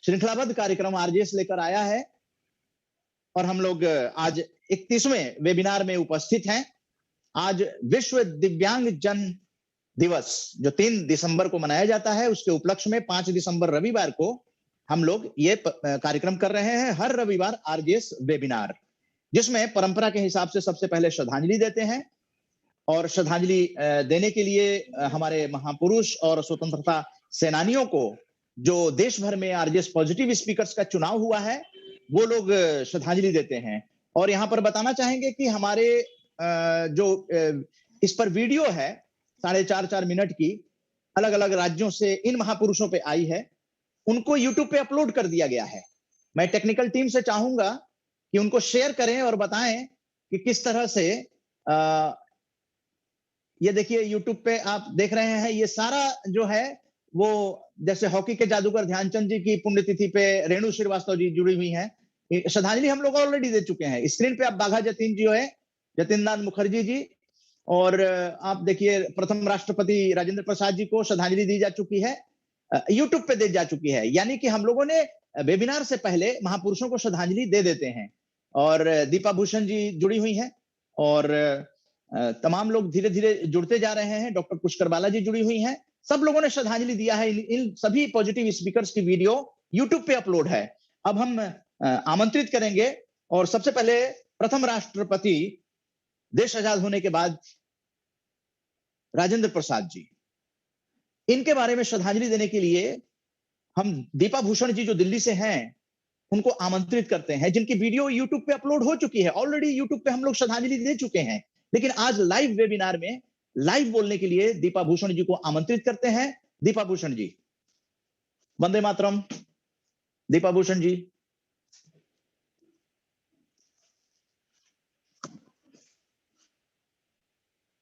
श्रृंखलाबद्ध कार्यक्रम आरजेएस लेकर आया है और हम लोग आज 31वें वेबिनार में उपस्थित हैं। आज विश्व दिव्यांग जन दिवस जो 3 दिसंबर को मनाया जाता है, उसके उपलक्ष्य में 5 दिसंबर रविवार को हम लोग ये कार्यक्रम कर रहे हैं। हर रविवार आरजेएस वेबिनार, जिसमें परंपरा के हिसाब से सबसे पहले श्रद्धांजलि देते हैं और श्रद्धांजलि देने के लिए हमारे महापुरुष और स्वतंत्रता सेनानियों को जो देश भर में आरजेएस पॉजिटिव स्पीकर्स का चुनाव हुआ है, वो लोग श्रद्धांजलि देते हैं। और यहाँ पर बताना चाहेंगे कि हमारे जो इस पर वीडियो है 4.5 मिनट की, अलग अलग राज्यों से इन महापुरुषों पे आई है, उनको यूट्यूब पे अपलोड कर दिया गया है। मैं टेक्निकल टीम से चाहूंगा कि उनको शेयर करें और बताएं कि किस तरह से ये देखिए यूट्यूब पे आप देख रहे हैं, ये सारा जो है वो जैसे हॉकी के जादूगर ध्यानचंद जी की पुण्यतिथि पे रेणु श्रीवास्तव जी जुड़ी हुई हैं। श्रद्धांजलि हम लोग ऑलरेडी दे चुके हैं। स्क्रीन पे आप बाघा जतीन जी है, जतिन नाथ मुखर्जी जी, और आप देखिए प्रथम राष्ट्रपति राजेंद्र प्रसाद जी को श्रद्धांजलि दी जा चुकी है, यूट्यूब पे दी जा चुकी है। यानी कि हम लोगों ने वेबिनार से पहले महापुरुषों को श्रद्धांजलि दे देते हैं। और दीपा भूषण जी जुड़ी हुई हैं और तमाम लोग धीरे धीरे जुड़ते जा रहे हैं। डॉक्टर पुष्कर बाला जी जुड़ी हुई हैं। सब लोगों ने श्रद्धांजलि दिया है। इन सभी पॉजिटिव स्पीकर्स की वीडियो यूट्यूब पे अपलोड है। अब हम आमंत्रित करेंगे और सबसे पहले प्रथम राष्ट्रपति देश आजाद होने के बाद राजेंद्र प्रसाद जी, इनके बारे में श्रद्धांजलि देने के लिए हम दीपा भूषण जी जो दिल्ली से हैं उनको आमंत्रित करते हैं, जिनकी वीडियो यूट्यूब पे अपलोड हो चुकी है। ऑलरेडी यूट्यूब पे हम लोग श्रद्धांजलि दे चुके हैं, लेकिन आज लाइव वेबिनार में लाइव बोलने के लिए दीपा भूषण जी को आमंत्रित करते हैं। दीपा भूषण जी, वंदे मातरम। दीपा भूषण जी।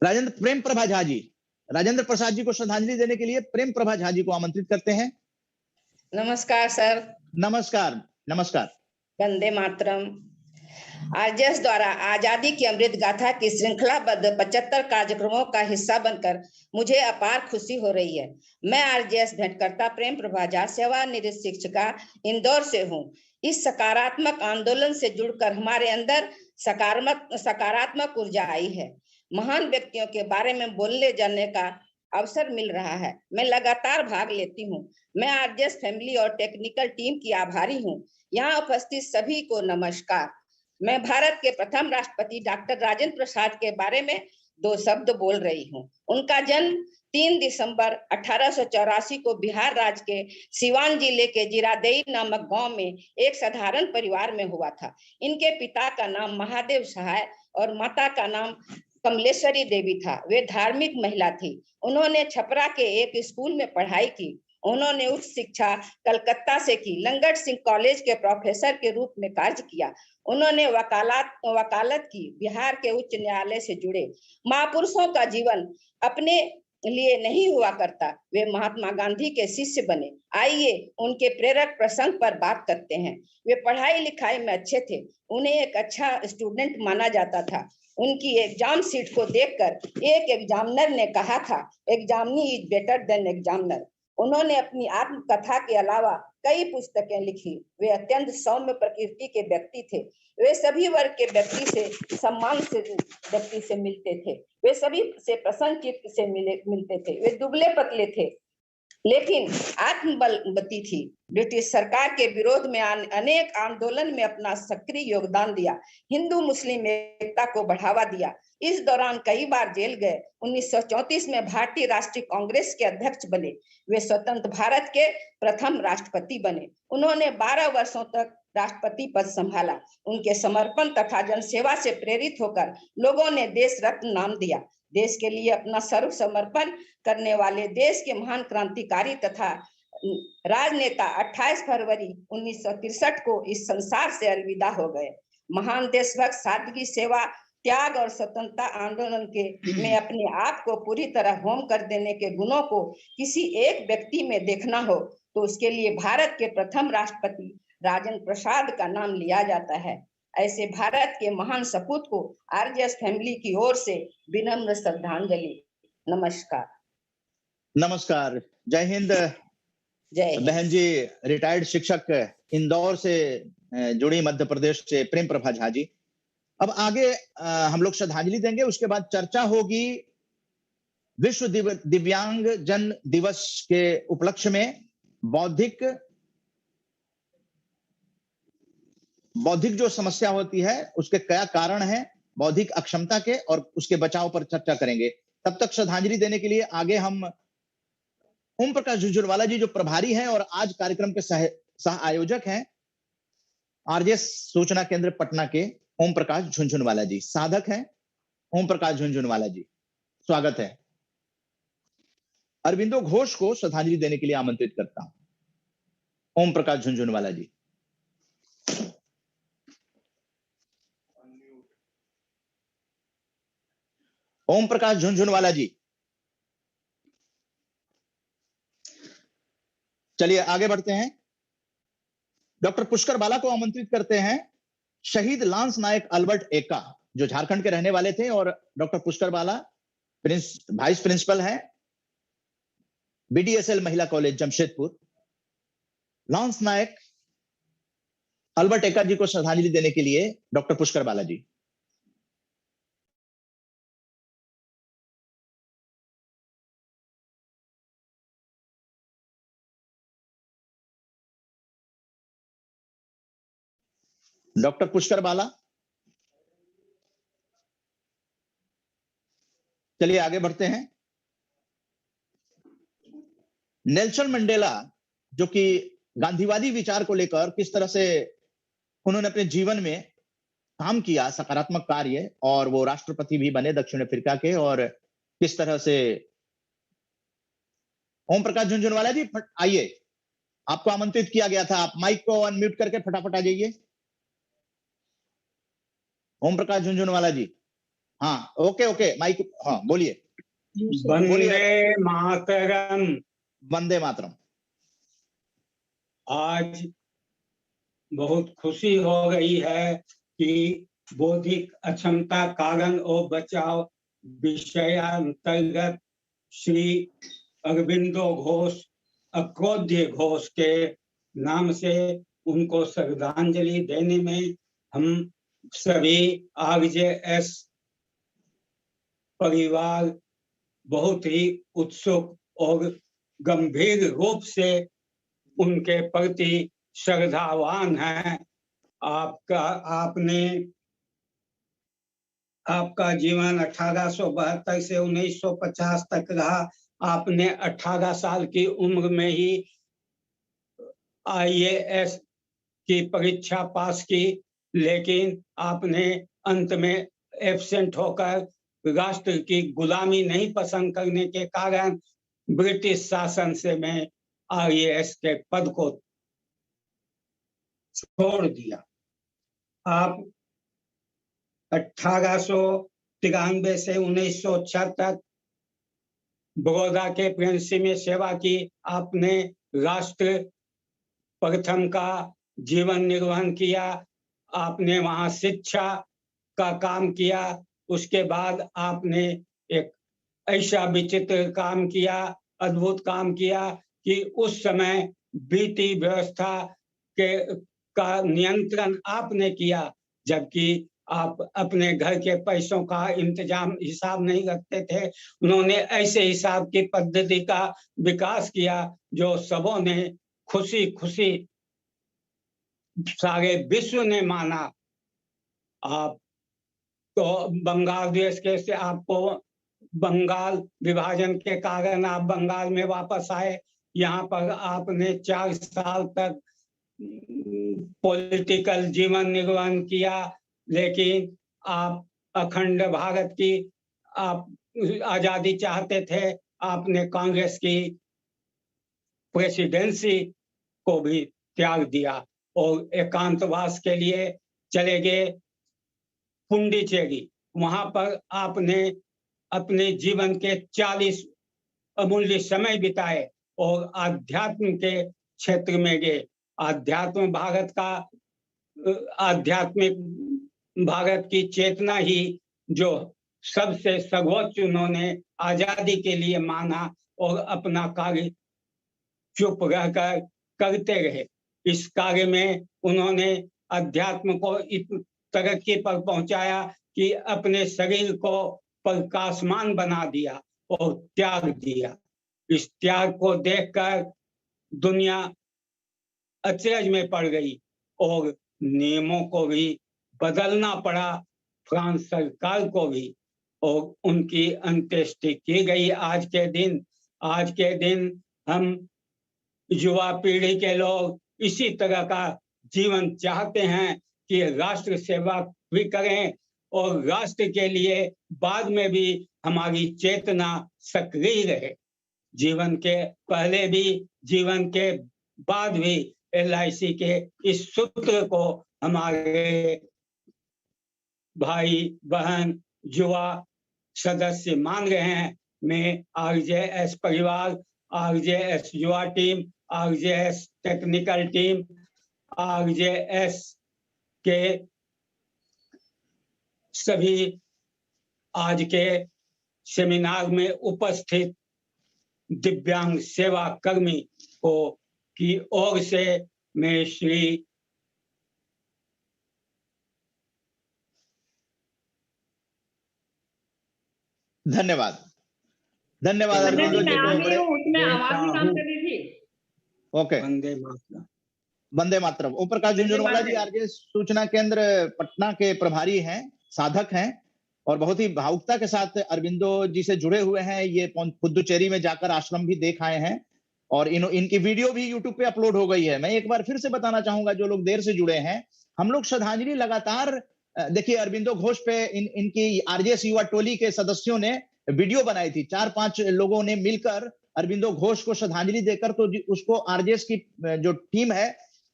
राजेंद्र प्रेम प्रभा झा जी, राजेंद्र प्रसाद जी को श्रद्धांजलि देने के लिए प्रेम प्रभा झा जी को आमंत्रित करते हैं। नमस्कार सर। नमस्कार। नमस्कार। वंदे मातरम। आरजेएस द्वारा आजादी की अमृत गाथा की श्रृंखलाबद्ध 75 कार्यक्रमों का हिस्सा बनकर मुझे अपार खुशी हो रही है। मैं आरजेएस भेंटकर्ता प्रेम प्रभा झा, सेवानिवृत्त शिक्षिका, इंदौर से हूँ। इस सकारात्मक आंदोलन से जुड़कर हमारे अंदर सकारात्मक ऊर्जा आई है। महान व्यक्तियों के बारे में बोलने जाने का अवसर मिल रहा है। मैं लगातार भाग लेती हूँ। मैं आरजेएस फैमिली और टेक्निकल टीम की आभारी हूँ। यहाँ उपस्थित सभी को नमस्कार। मैं भारत के प्रथम राष्ट्रपति डॉक्टर राजेंद्र प्रसाद के बारे में 2 शब्द बोल रही हूँ। उनका जन्म 3 दिसंबर 1884 को बिहार राज्य के सिवान जिले के जीरादेई नामक गांव में एक साधारण परिवार में हुआ था। इनके पिता का नाम महादेव सहाय और माता का नाम कमलेश्वरी देवी था। वे धार्मिक महिला थी। उन्होंने छपरा के एक स्कूल में पढ़ाई की। उन्होंने उच्च शिक्षा कलकत्ता से की। लंगट सिंह कॉलेज के प्रोफेसर के रूप में कार्य किया। उन्होंने वकालत की। बिहार के उच्च न्यायालय से जुड़े। महापुरुषों का जीवन अपने लिए नहीं हुआ करता, वे महात्मा गांधी के शिष्य बने। आइए उनके प्रेरक प्रसंग पर बात करते हैं। वे पढ़ाई लिखाई में अच्छे थे। उन्हें एक अच्छा स्टूडेंट माना जाता था। उनकी एग्जाम सीट को देखकर एक एग्जामिनर ने कहा था, examinee is better than examiner. उन्होंने अपनी आत्मकथा के अलावा कई पुस्तकें लिखी। वे अत्यंत सौम्य प्रकृति के व्यक्ति थे। वे सभी वर्ग के व्यक्ति से सम्मान से व्यक्ति से मिलते थे। वे सभी से प्रसन्न चित्त से मिलते थे। वे दुबले पतले थे लेकिन आत्मबलवती थी। ब्रिटिश सरकार के विरोध में अनेक आंदोलन में अपना सक्रिय योगदान दिया। हिंदू मुस्लिम एकता को बढ़ावा दिया। इस दौरान कई बार जेल गए। 1934 में भारतीय राष्ट्रीय कांग्रेस के अध्यक्ष बने। वे स्वतंत्र भारत के प्रथम राष्ट्रपति बने। उन्होंने 12 वर्षों तक राष्ट्रपति पद संभाला। उनके समर्पण तथा जनसेवा से प्रेरित होकर लोगों ने देश रत्न नाम दिया। देश के लिए अपना सर्व समर्पण करने वाले देश के महान क्रांतिकारी तथा राजनेता 28 फरवरी 1963 को इस संसार से अलविदा हो गए। महान देशभक्त सादगी, सेवा, त्याग और स्वतंत्रता आंदोलन के में अपने आप को पूरी तरह होम कर देने के गुणों को किसी एक व्यक्ति में देखना हो तो उसके लिए भारत के प्रथम राष्ट्रपति राजेंद्र प्रसाद का नाम लिया जाता है। ऐसे भारत के महान सपूत को आरजेएस फैमिली की ओर से विनम्र श्रद्धांजलि। नमस्कार। नमस्कार। जय हिंद। जय हिंद। बहन जी रिटायर्ड शिक्षक इंदौर से जुड़ी, मध्य प्रदेश से प्रेम प्रभा झा जी। अब आगे हम लोग श्रद्धांजलि देंगे, उसके बाद चर्चा होगी विश्व दिव्यांग जन दिवस के उपलक्ष्य में बौद्धिक जो समस्या होती है उसके क्या कारण हैं, बौद्धिक अक्षमता के, और उसके बचाव पर चर्चा करेंगे। तब तक श्रद्धांजलि देने के लिए आगे हम ओम प्रकाश झुनझुनवाला जी जो प्रभारी हैं और आज कार्यक्रम के सह आयोजक हैं, आरजेएस सूचना केंद्र पटना के ओम प्रकाश झुनझुनवाला जी साधक हैं। ओम प्रकाश झुनझुनवाला जी, स्वागत है। अरविंदो घोष को श्रद्धांजलि देने के लिए आमंत्रित करता हूं। ओम प्रकाश झुनझुनवाला जी। ओम प्रकाश झुनझुनवाला जी, चलिए आगे बढ़ते हैं। डॉक्टर पुष्कर बाला को आमंत्रित करते हैं। शहीद लांस नायक अल्बर्ट एक्का जो झारखंड के रहने वाले थे, और डॉक्टर पुष्कर बाला वाइस प्रिंसिपल है बीडीएसएल महिला कॉलेज जमशेदपुर। लांस नायक अल्बर्ट एक्का जी को श्रद्धांजलि देने के लिए डॉक्टर पुष्कर बाला जी। डॉक्टर पुष्कर बाला, चलिए आगे बढ़ते हैं। नेल्सन मंडेला जो कि गांधीवादी विचार को लेकर किस तरह से उन्होंने अपने जीवन में काम किया, सकारात्मक कार्य, और वो राष्ट्रपति भी बने दक्षिण अफ्रीका के, और किस तरह से। ओम प्रकाश झुनझुनवाला जी आइए, आपको आमंत्रित किया गया था, आप माइक को अनम्यूट करके फटाफट आ जाइए। ओम प्रकाश झुनझुनवाला जी, हाँ ओके ओके, माइक, हाँ बोलिए। वंदे मातरम। वंदे मातरम। आज बहुत खुशी हो रही है कि बौद्धिक अक्षमता कारण और बचाव विषयांतर्गत श्री अरविंदो घोष, अक्रोध्य घोष के नाम से उनको श्रद्धांजलि देने में हम सभी आरजेएस परिवार बहुत ही उत्सुक और गंभीर रूप से उनके प्रति श्रद्धावान हैं। आपका जीवन 1872 से 1950 तक रहा। आपने 18 साल की उम्र में ही आईएएस की परीक्षा पास की, लेकिन आपने अंत में एब्सेंट होकर राष्ट्र की गुलामी नहीं पसंद करने के कारण ब्रिटिश शासन से में आईएएस के पद को छोड़ दिया। आप 1893 से 1906 तक बड़ौदा के प्रेंसी में सेवा की। आपने राष्ट्र प्रथम का जीवन निर्वहन किया। आपने वहां शिक्षा का काम किया। उसके बाद आपने एक ऐसा विचित्र काम किया, अद्भुत काम किया कि उस समय बीटी व्यवस्था का नियंत्रण आपने किया, जबकि आप अपने घर के पैसों का इंतजाम हिसाब नहीं रखते थे। उन्होंने ऐसे हिसाब की पद्धति का विकास किया जो सबों ने खुशी खुशी, सारे विश्व ने माना। आप तो बंगाल देश के से आपको बंगाल विभाजन के कारण आप बंगाल में वापस आए। यहाँ पर आपने 4 साल तक पॉलिटिकल जीवन निर्वहन किया, लेकिन आप अखंड भारत की आप आजादी चाहते थे। आपने कांग्रेस की प्रेसिडेंसी को भी त्याग दिया और एकांतवास के लिए चले गए पुंडीचेरी। वहां पर आपने अपने जीवन के 40 अमूल्य समय बिताए और आध्यात्म के क्षेत्र में गए। आध्यात्मिक भारत की चेतना ही जो सबसे सर्वोच्च उन्होंने आजादी के लिए माना और अपना कार्य चुप रहकर करते रहे। इस कार्य में उन्होंने अध्यात्म को इस तरक्की पर पहुंचाया कि अपने शरीर को प्रकाशमान बना दिया और त्याग दिया। इस त्याग को देखकर दुनिया अचरज में पड़ गई और नियमों को भी बदलना पड़ा, फ्रांस सरकार को भी, और उनकी अंत्येष्टि की गई। आज के दिन हम युवा पीढ़ी के लोग इसी तरह का जीवन चाहते हैं कि राष्ट्र सेवा भी करें और राष्ट्र के लिए बाद में भी हमारी चेतना सक्रिय रहे। जीवन के पहले भी, जीवन के बाद भी LIC के इस सूत्र को हमारे भाई बहन युवा सदस्य मान रहे हैं। मैं RJS परिवार, RJS युवा team, RJS technical team, RJS के सभी आज के सेमिनार में उपस्थित दिव्यांग सेवा कर्मी को की ओर से मैं श्री धन्यवाद। धन्यवाद अरविंदो जी को। उसमें आवाज भी काम कर रही थी। ओके, वंदे मातरम। वंदे मातरम। ओम प्रकाश झुंझुनवाला जी RJS सूचना केंद्र पटना के प्रभारी हैं, साधक हैं और बहुत ही भावुकता के साथ अरविंदो जी से जुड़े हुए हैं। ये पुदुचेरी में जाकर आश्रम भी देख आए हैं और इनकी वीडियो भी YouTube पे अपलोड हो गई है। मैं एक बार फिर से बताना चाहूंगा, जो लोग देर से जुड़े हैं, हम लोग श्रद्धांजलि लगातार, देखिए अरविंदो घोष पे इनकी RJS युवा टोली के सदस्यों ने वीडियो बनाई थी। 4-5 लोगों ने मिलकर अरविंदो घोष को श्रद्धांजलि देकर, तो उसको RJS की जो टीम है,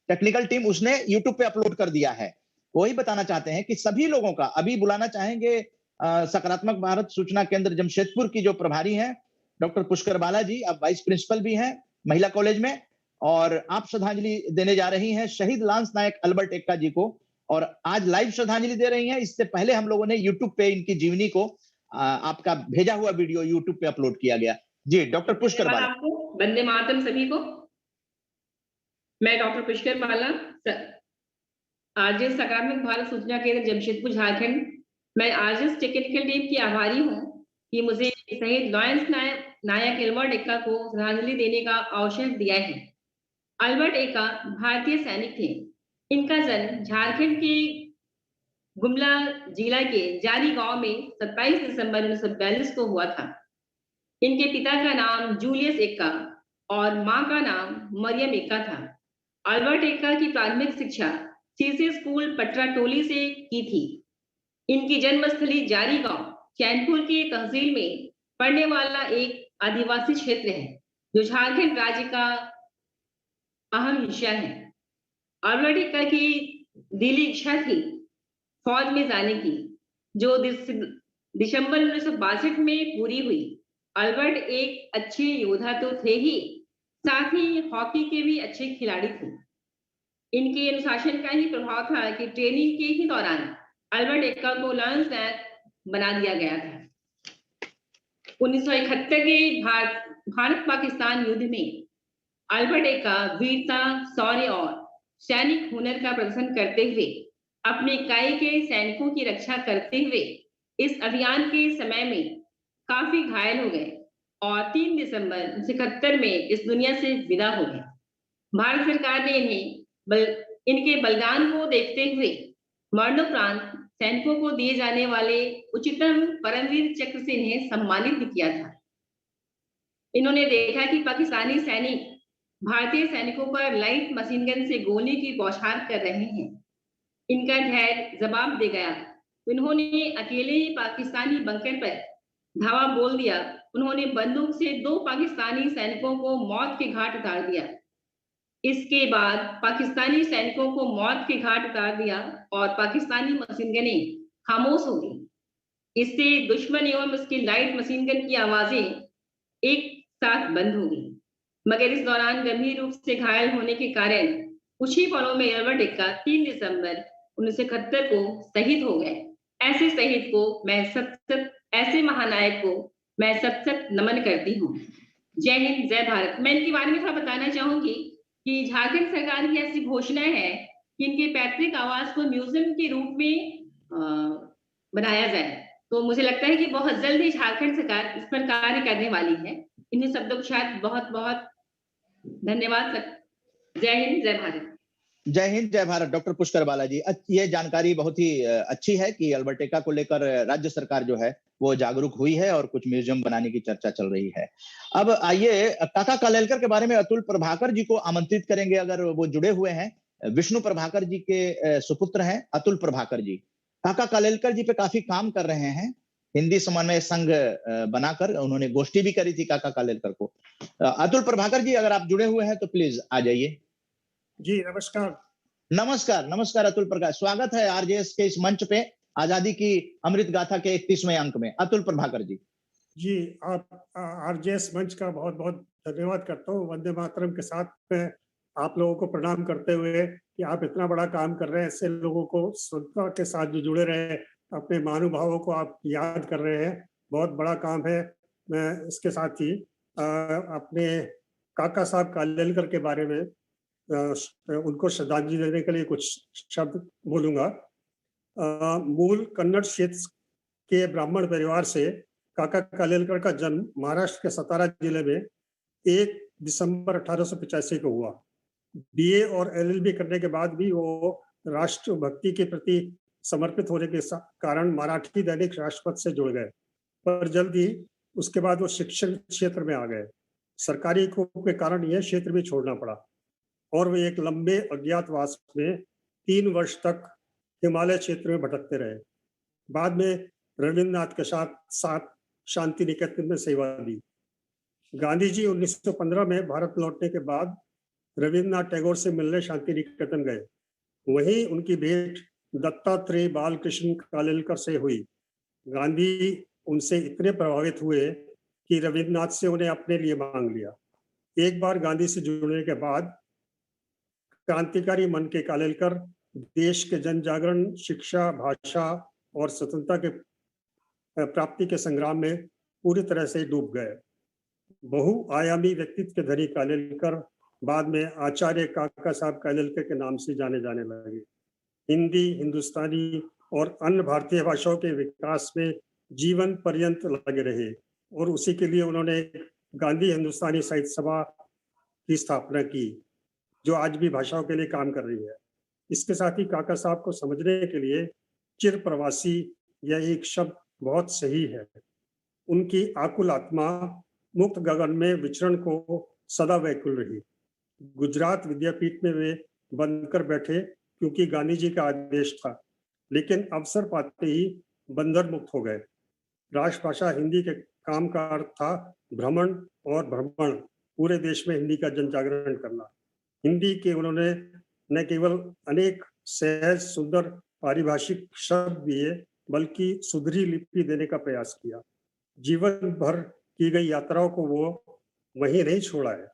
टेक्निकल टीम, उसने YouTube पे अपलोड कर दिया है। वही बताना चाहते हैं कि सभी लोगों का अभी बुलाना चाहेंगे सकारात्मक भारत सूचना केंद्र जमशेदपुर की जो प्रभारी हैं डॉक्टर पुष्कर बाला जी, अब वाइस प्रिंसिपल भी हैं महिला कॉलेज में, और आप श्रद्धांजलि देने जा रही हैं शहीद लांस नायक अल्बर्ट एक्का जी को, और आज लाइव श्रद्धांजलि दे रही हैं। इससे पहले हम लोगों ने YouTube पे इनकी जीवनी को आपका भेजा हुआ वीडियो YouTube पे अपलोड किया गया। जी डॉक्टर पुष्कर बाला। वंदे मातरम सभी को। मैं डॉक्टर पुष्कर बाला, RJS सकारात्मक भारत सूचना केंद्र जमशेदपुर झारखंड। मैं RJS टेक्निकल टीम की आभारी हूँ कि मुझे शहीद लांस नायक अल्बर्ट एक्का को श्रद्धांजलि देने का अवसर दिया है। अल्बर्ट एक्का भारतीय सैनिक थे। इनका जन्म झारखंड के गुमला जिला के जारी गांव में 27 दिसंबर 1942 को हुआ था। इनके पिता का नाम जूलियस एक्का और मां का नाम मरियम एक्का था। अल्बर्ट एक्का की प्राथमिक शिक्षा CC स्कूल पटराटोली से की थी। इनकी जन्मस्थली जारी गांव चैनपुर की तहसील में पड़ने वाला एक आदिवासी क्षेत्र है, जो झारखंड राज्य का अहम हिस्सा है। अल्बर्ट एक्का की दिली इच्छा थी फौज में जाने की, जो दिसंबर 1962 में पूरी हुई। अल्बर्ट एक अच्छे योद्धा तो थे ही, साथ ही हॉकी के भी अच्छे खिलाड़ी थे। इनके अनुशासन का ही प्रभाव था कि ट्रेनिंग के ही दौरान अल्बर्ट एक्का को लांस नायक बना दिया गया था। 1971 के भारत पाकिस्तान युद्ध में अल्बर्ट एक्का वीरता, शौर्य और सैनिक हुनर का प्रदर्शन करते हुए अपने इकाई के सैनिकों की रक्षा करते हुए इस अभियान के समय में काफी घायल हो गए और 3 दिसंबर 1971 में इस दुनिया से विदा हो गए। भारत सरकार ने इनके बलिदान को देखते हुए मरणोपरांत सैनिकों को दिए जाने वाले उच्चतम परमवीर चक्र से इन्हें सम्मानित भी किया था। इन्होंने देखा कि पाकिस्तानी सैनिक भारतीय सैनिकों पर लाइट मशीन गन से गोली की बौछार कर रहे हैं। इनका धैर्य जवाब दे गया। उन्होंने अकेले ही पाकिस्तानी बंकर पर धावा बोल दिया। उन्होंने बंदूक से 2 पाकिस्तानी सैनिकों को मौत के घाट उतार दिया। इसके बाद पाकिस्तानी सैनिकों को मौत के घाट उतार दिया और पाकिस्तानी मशीन गनें खामोश हो गई। इससे दुश्मन एवं उसकी लाइट मशीन गन की आवाजें एक साथ बंद हो गई। मगर इस दौरान गंभीर रूप से घायल होने के कारण कुछ ही पलों में अल्बर्ट एक्का 3 दिसंबर 1971 को शहीद हो गए। ऐसे शहीद को मैं ऐसे महानायक को मैं सत नमन करती हूँ। जय हिंद, जय भारत। मैं इनके बारे में थोड़ा बताना चाहूंगी कि झारखंड सरकार की ऐसी घोषणा है कि इनके पैतृक आवास को म्यूजियम के रूप में बनाया जाए। तो मुझे लगता है कि बहुत जल्द ही झारखंड सरकार इस पर कार्य करने वाली है। इन्हीं शब्दों के साथ बहुत बहुत धन्यवाद। जय हिंद, जय भारत। जय हिंद, जय भारत। डॉक्टर पुष्कर बालाजी, ये जानकारी बहुत ही अच्छी है कि अल्बर्टेका को लेकर राज्य सरकार जो है वो जागरूक हुई है और कुछ म्यूजियम बनाने की चर्चा चल रही है। अब आइए काका कालेलकर के बारे में अतुल प्रभाकर जी को आमंत्रित करेंगे, अगर वो जुड़े हुए हैं। विष्णु प्रभाकर जी के सुपुत्र हैं अतुल प्रभाकर जी। काका कालेलकर जी पे काफी काम कर रहे हैं। हिंदी समन्वय संघ बनाकर उन्होंने गोष्ठी भी करी थी काका कालेलकर को। अतुल प्रभाकर जी, अगर आप जुड़े हुए हैं तो प्लीज आ जाइए। जी नमस्कार। नमस्कार, नमस्कार अतुल प्रकाश, स्वागत है आरजेएस के इस मंच पे आजादी की अमृत गाथा के 31वें अंक में। अतुल प्रभाकर जी। जी, आप आरजेएस मंच का बहुत बहुत धन्यवाद करता हूँ। वंदे मातरम के साथ मैं आप लोगों को प्रणाम करते हुए कि आप इतना बड़ा काम कर रहे हैं, ऐसे लोगों को श्रद्धा के साथ जो जुड़े रहे, अपने महानुभावों को आप याद कर रहे हैं, बहुत बड़ा काम है। मैं इसके साथ ही अपने काका साहब कालेलकर के बारे में उनको श्रद्धांजलि देने के लिए कुछ शब्द बोलूंगा। मूल कन्नड़ क्षेत्र के ब्राह्मण परिवार से काका कालेलकर का जन्म महाराष्ट्र के सतारा जिले में 1 दिसंबर 1885 को हुआ। बीए और एलएलबी करने के बाद भी वो राष्ट्रभक्ति के प्रति समर्पित होने के कारण मराठी दैनिक राष्ट्रपत से जुड़ गए, पर जल्द ही उसके बाद वो शिक्षण क्षेत्र में आ गए। सरकारी कोप के कारण यह क्षेत्र भी छोड़ना पड़ा और वे एक लंबे अज्ञातवास में 3 वर्ष तक हिमालय क्षेत्र में भटकते रहे। बाद में रविन्द्रनाथ के साथ शांति निकेतन में सेवा दी। गांधी जी 1915 में भारत लौटने के बाद रविन्द्रनाथ टैगोर से मिलने शांति निकेतन गए। वहीं उनकी भेंट दत्तात्रेय बालकृष्ण कालेलकर से हुई। गांधी उनसे इतने प्रभावित हुए कि रविन्द्रनाथ से उन्हें अपने लिए मांग लिया। एक बार गांधी से जुड़ने के बाद क्रांतिकारी मन के कालेलकर देश के जन जागरण, शिक्षा, भाषा और स्वतंत्रता के प्राप्ति के संग्राम में पूरी तरह से डूब गए। बहुआयामी व्यक्तित्व के धनी कालेलकर बाद में आचार्य काका साहब कालेलकर के नाम से जाने जाने लगे। हिंदी, हिंदुस्तानी और अन्य भारतीय भाषाओं के विकास में जीवन पर्यंत लगे रहे और उसी के लिए उन्होंने गांधी हिंदुस्तानी साहित्य सभा की स्थापना की, जो आज भी भाषाओं के लिए काम कर रही है। इसके साथ ही काका साहब को समझने के लिए चिर प्रवासी यह एक शब्द बहुत सही है। उनकी आकुल आत्मा मुक्त गगन में विचरण को सदा व्याकुल रही। गुजरात विद्यापीठ में वे बनकर बैठे क्योंकि गांधी जी का आदेश था, लेकिन अवसर पाते ही बंधन मुक्त हो गए। राष्ट्रभाषा हिंदी के काम का अर्थ था भ्रमण और भ्रमण, पूरे देश में हिंदी का जन जागरण करना। हिंदी के उन्होंने न केवल अनेक सहज सुंदर पारिभाषिक शब्द दिए, बल्कि सुधरी लिपि देने का प्रयास किया। जीवन भर की गई यात्राओं को वो वहीं नहीं छोड़ा है,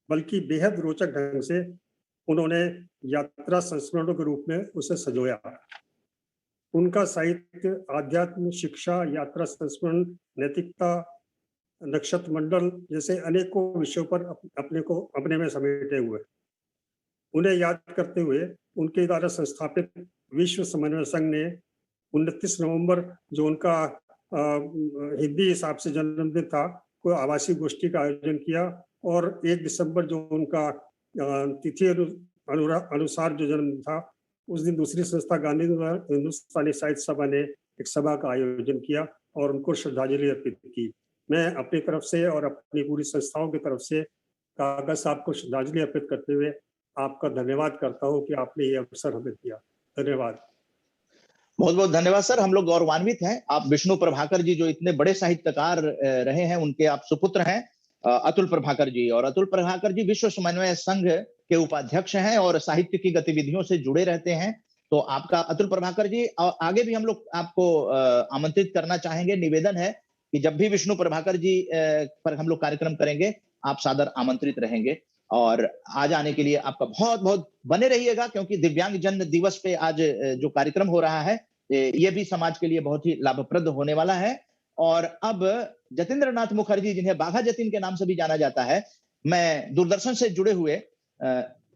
बल्कि बेहद रोचक ढंग से उन्होंने यात्रा संस्मरणों के रूप में उसे सजोया। उनका साहित्य आध्यात्म, शिक्षा, यात्रा संस्मरण, नैतिकता, नक्षत्र मंडल जैसे अनेकों विषयों पर अपने में समेटे हुए। उन्हें याद करते हुए उनके द्वारा संस्थापित विश्व समन्वय संघ ने 29 नवंबर जो उनका हिंदी हिसाब से जन्मदिन था, को आवासीय गोष्ठी का आयोजन किया और 1 दिसंबर जो उनका तिथि अनुसार जो जन्म था, उस दिन दूसरी संस्था गांधी हिंदुस्तानी साहित्य सभा ने एक सभा का आयोजन किया और उनको श्रद्धांजलि अर्पित की। मैं अपनी तरफ से और अपनी पूरी संस्थाओं की तरफ से काका साहब को श्रद्धांजलि अर्पित करते हुए आपका धन्यवाद करता हूं कि आपने ये अवसर हमें दिया। धन्यवाद। बहुत बहुत धन्यवाद सर, हम लोग गौरवान्वित हैं। आप विष्णु प्रभाकर जी जो इतने बड़े साहित्यकार रहे हैं, उनके आप सुपुत्र हैं अतुल प्रभाकर जी। और अतुल प्रभाकर जी विश्व समन्वय संघ के उपाध्यक्ष हैं और साहित्य की गतिविधियों से जुड़े रहते हैं। तो आपका अतुल प्रभाकर जी, आगे भी हम लोग आपको आमंत्रित करना चाहेंगे। निवेदन है कि जब भी विष्णु प्रभाकर जी पर हम लोग कार्यक्रम करेंगे, आप सादर आमंत्रित रहेंगे और आज आने के लिए आपका बहुत बहुत बने रहिएगा, क्योंकि दिव्यांग जन दिवस पे आज जो कार्यक्रम हो रहा है ये भी समाज के लिए बहुत ही लाभप्रद होने वाला है। और अब जतींद्र नाथ मुखर्जी, जिन्हें बाघा जतीन के नाम से भी जाना जाता है, मैं दूरदर्शन से जुड़े हुए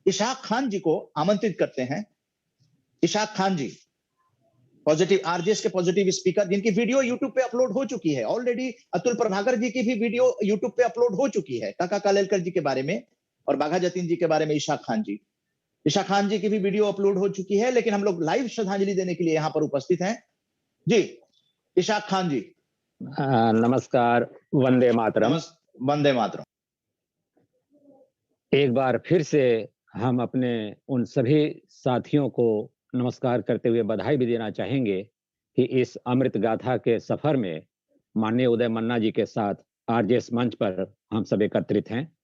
इशाक खान जी को आमंत्रित करते हैं। इशाक खान जी, पॉजिटिव आरजेएस के पॉजिटिव स्पीकर, जिनकी वीडियो यूट्यूब पे अपलोड हो चुकी है ऑलरेडी। अतुल प्रभाकर जी की भी वीडियो यूट्यूब पे अपलोड हो चुकी है काका कालेलकर जी के बारे में और बाघा जतीन जी के बारे में। इशाक खान जी की भी वीडियो अपलोड हो चुकी है, लेकिन हम लोग लाइव श्रद्धांजलि देने के लिए यहाँ पर उपस्थित हैं। जी इशाक खान जी, नमस्कार, वंदे मातरम। वंदे मातरम। एक बार फिर से हम अपने उन सभी साथियों को नमस्कार करते हुए बधाई भी देना चाहेंगे कि इस अमृत गाथा के सफर में माननीय उदय मन्ना जी के साथ आरजेएस मंच पर हम सब एकत्रित हैं।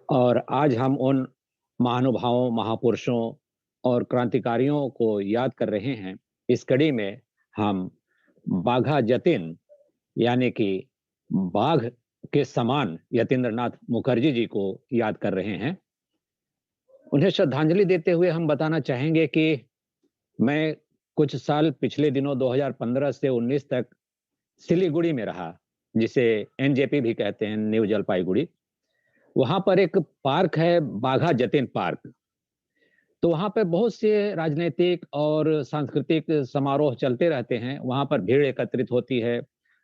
और आज हम उन महानुभावों, महापुरुषों और क्रांतिकारियों को याद कर रहे हैं। इस कड़ी में हम बाघा जतिन यानी कि बाघ के समान यतीन्द्र नाथ मुखर्जी जी को याद कर रहे हैं। उन्हें श्रद्धांजलि देते हुए हम बताना चाहेंगे कि मैं कुछ साल पिछले दिनों 2015 से 19 तक सिलीगुड़ी में रहा, जिसे एनजेपी भी कहते हैं, न्यू जलपाईगुड़ी। वहां पर एक पार्क है, बाघा जतिन पार्क। तो वहां पर बहुत से राजनीतिक और सांस्कृतिक समारोह चलते रहते हैं। वहां पर भीड़ एकत्रित होती है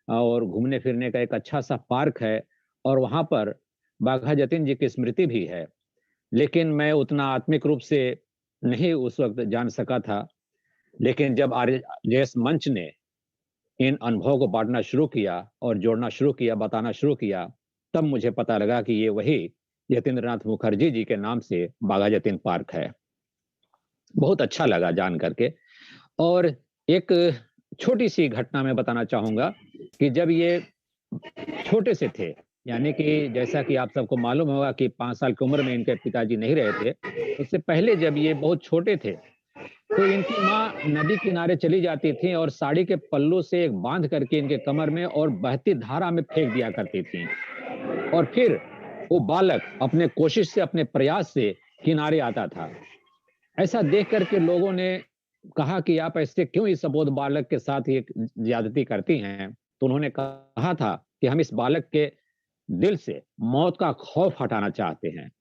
और घूमने फिरने का एक अच्छा सा पार्क है और वहां पर बाघा जतिन जी की स्मृति भी है। लेकिन मैं उतना आत्मिक रूप से नहीं उस वक्त जान सका था, लेकिन जब आरजेएस मंच ने इन अनुभवों को बांटना शुरू किया और जोड़ना शुरू किया, बताना शुरू किया, तब मुझे पता लगा कि ये वही यतीन्द्र नाथ मुखर्जी जी के नाम से बाघा जतिन पार्क है। बहुत अच्छा लगा जान करके। और एक छोटी सी घटना मैं बताना चाहूंगा कि जब ये छोटे से थे, यानी कि जैसा कि आप सबको मालूम होगा कि 5 साल की उम्र में इनके पिताजी नहीं रहे थे। उससे पहले जब ये बहुत छोटे थे तो इनकी माँ नदी किनारे चली जाती थी और साड़ी के पल्लू से एक बांध करके इनके कमर में और बहती धारा में फेंक दिया करती थी। और फिर वो बालक अपने कोशिश से, अपने प्रयास से किनारे आता था। ऐसा देख करके लोगों ने कहा कि आप ऐसे क्यों इस अबोध बालक के साथ ये ज्यादती करती हैं। तो उन्होंने कहा था कि हम इस बालक के दिल से मौत का खौफ हटाना चाहते हैं।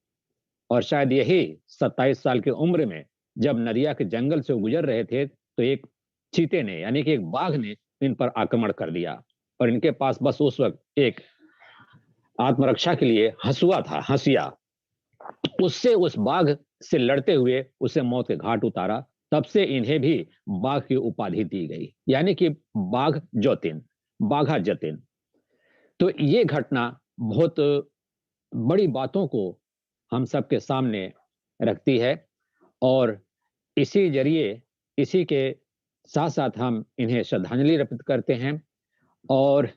और शायद यही 27 साल की उम्र में जब नदिया के जंगल से गुजर रहे थे तो एक चीते ने, यानी कि एक बाघ ने इन पर आक्रमण कर दिया और इनके पास बस उस वक्त एक आत्मरक्षा के लिए हंसुआ था, हंसिया। उससे उस बाघ से लड़ते हुए उसे मौत के घाट उतारा। तब से इन्हें भी बाघ की उपाधि दी गई, यानी कि बाघ जतिन, बाघा जतिन। तो ये घटना बहुत बड़ी बातों को हम सबके सामने रखती है और इसी जरिए, इसी के साथ साथ हम इन्हें श्रद्धांजलि अर्पित करते हैं। और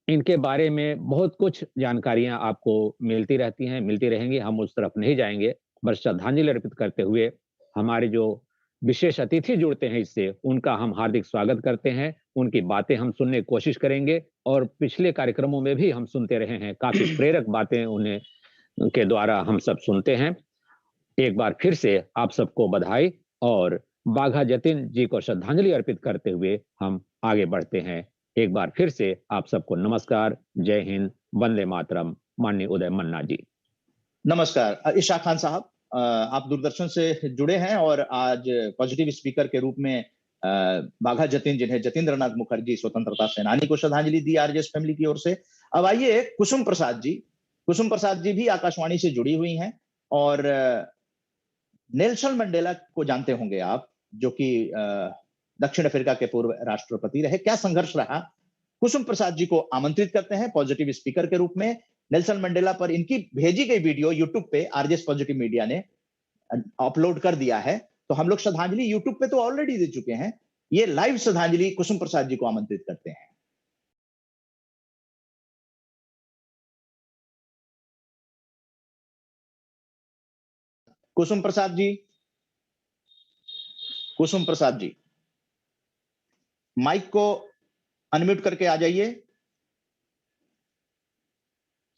इनके बारे में बहुत कुछ जानकारियां आपको मिलती रहती हैं, मिलती रहेंगी। हम उस तरफ नहीं जाएंगे, बस श्रद्धांजलि अर्पित करते हुए हमारे जो विशेष अतिथि जुड़ते हैं इससे, उनका हम हार्दिक स्वागत करते हैं। उनकी बातें हम सुनने की कोशिश करेंगे और पिछले कार्यक्रमों में भी हम सुनते रहे हैं, काफी प्रेरक बातें उन्हें के द्वारा हम सब सुनते हैं। एक बार फिर से आप सबको बधाई और बाघा जतिन जी को श्रद्धांजलि अर्पित करते हुए हम आगे बढ़ते हैं। एक बार फिर से आप सबको नमस्कार, जय हिंद, वंदे मातरम। माननीय उदय मन्ना जी। नमस्कार इशाक खान साहब, आप दूरदर्शन से जुड़े हैं और आज पॉजिटिव स्पीकर के रूप में बाघा जतिन, जिन्हें जतीन्द्र नाथ मुखर्जी स्वतंत्रता सेनानी को श्रद्धांजलि दी आरजेएस फैमिली की ओर से। अब आइए कुसुम प्रसाद जी भी आकाशवाणी से जुड़ी हुई हैं और नेल्सन मंडेला को जानते होंगे आप, जो कि दक्षिण अफ्रीका के पूर्व राष्ट्रपति रहे। क्या संघर्ष रहा। कुसुम प्रसाद जी को आमंत्रित करते हैं पॉजिटिव स्पीकर के रूप में। नेल्सन मंडेला पर इनकी भेजी गई वीडियो यूट्यूब पे आरजेएस पॉजिटिव मीडिया ने अपलोड कर दिया है। तो हम लोग श्रद्धांजलि यूट्यूब पे तो ऑलरेडी दे चुके हैं, ये लाइव श्रद्धांजलि कुसुम प्रसाद जी को आमंत्रित करते हैं। कुसुम प्रसाद जी, माइक को अनम्यूट करके आ जाइए।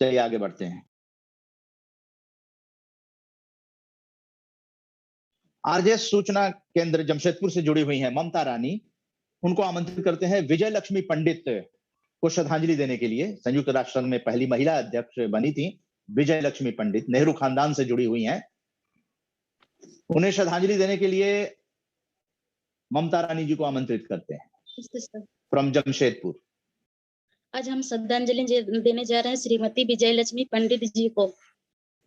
चलिए आगे बढ़ते हैं। आरजेएस सूचना केंद्र जमशेदपुर से जुड़ी हुई हैं ममता रानी, उनको आमंत्रित करते हैं। विजय लक्ष्मी पंडित को श्रद्धांजलि देने के लिए संयुक्त राष्ट्र संघ में पहली महिला अध्यक्ष बनी थी विजय लक्ष्मी पंडित, नेहरू खानदान से जुड़ी हुई हैं। उन्हें श्रद्धांजलि देने के लिए ममता रानी जी को आमंत्रित करते हैं फ्रॉम जमशेदपुर। आज हम श्रद्धांजलि देने जा रहे हैं श्रीमती विजय लक्ष्मी पंडित जी को।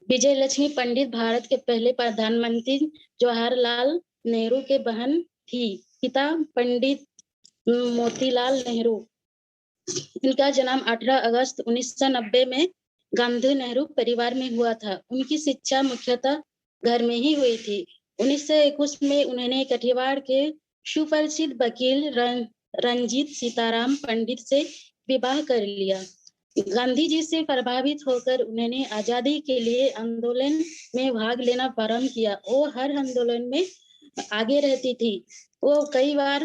विजय लक्ष्मी पंडित भारत के पहले प्रधानमंत्री जवाहरलाल नेहरू के बहन थी। पिता पंडित मोतीलाल नेहरू। इनका जन्म 18 अगस्त 1990 में गांधी नेहरू परिवार में हुआ था। उनकी शिक्षा मुख्यतः घर में ही हुई थी। 1921 में उन्होंने कटिहार के सुप्रसिद्ध वकील रंजीत सीताराम पंडित से विवाह कर लिया। गांधी जी से प्रभावित होकर उन्होंने आजादी के लिए आंदोलन में भाग लेना प्रारंभ किया। वो हर आंदोलन में आगे रहती थी। वो कई बार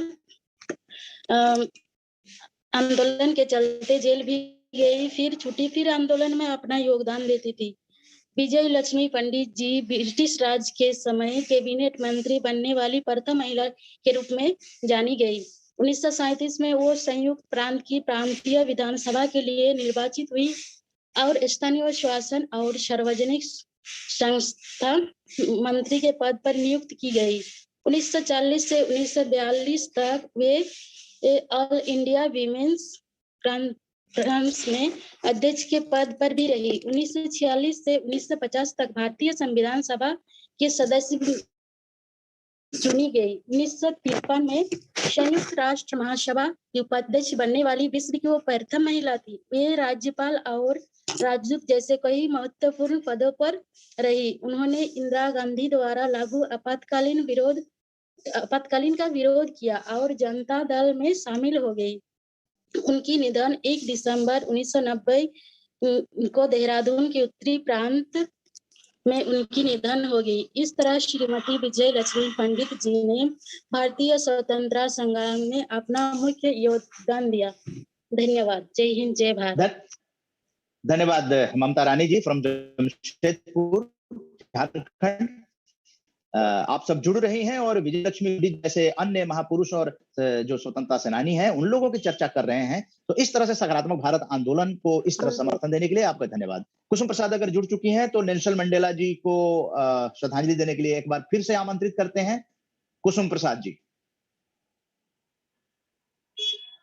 आंदोलन के चलते जेल भी गई, फिर छुट्टी, फिर आंदोलन में अपना योगदान देती थी। विजय लक्ष्मी पंडित जी ब्रिटिश राज के समय कैबिनेट मंत्री बनने वाली प्रथम महिला के रूप में जानी गई। 1937 में वो संयुक्त प्रांत की प्रांतीय विधानसभा के लिए निर्वाचित हुई और स्थानीय शासन और सार्वजनिक संस्था मंत्री के पद पर नियुक्त की गई। 1940 से 1942 तक वे ऑल इंडिया वीमेंस कॉन्फ्रेंस में अध्यक्ष के पद पर भी रही। 1946 से 1950 तक भारतीय संविधान सभा के सदस्य चुनी गई। 1953 में संयुक्त राष्ट्र महासभा की उपाध्यक्ष बनने वाली विश्व की वो प्रथम महिला थी। वे राज्यपाल और राजदूत जैसे कई महत्वपूर्ण पदों पर रही। उन्होंने इंदिरा गांधी द्वारा लागू आपातकालीन का विरोध किया और जनता दल में शामिल हो गई। उनकी निधन 1 दिसंबर 1990 को देहरादून के उत्तरी प्रांत में उनकी निधन हो गई। इस तरह श्रीमती विजय लक्ष्मी पंडित जी ने भारतीय स्वतंत्रता संग्राम में अपना मुख्य योगदान दिया। धन्यवाद। जय हिंद, जय भारत। धन्यवाद ममता रानी जी फ्रॉम जमशेदपुर, झारखंड। आप सब जुड़ रही हैं और विजय लक्ष्मी जैसे अन्य महापुरुष और जो स्वतंत्रता सेनानी हैं उन लोगों की चर्चा कर रहे हैं। तो इस तरह से सकारात्मक भारत आंदोलन को इस तरह समर्थन देने के लिए आपका धन्यवाद। कुसुम प्रसाद अगर जुड़ चुकी हैं तो नेल्सन मंडेला जी को श्रद्धांजलि देने के लिए एक बार फिर से आमंत्रित करते हैं। कुसुम प्रसाद जी,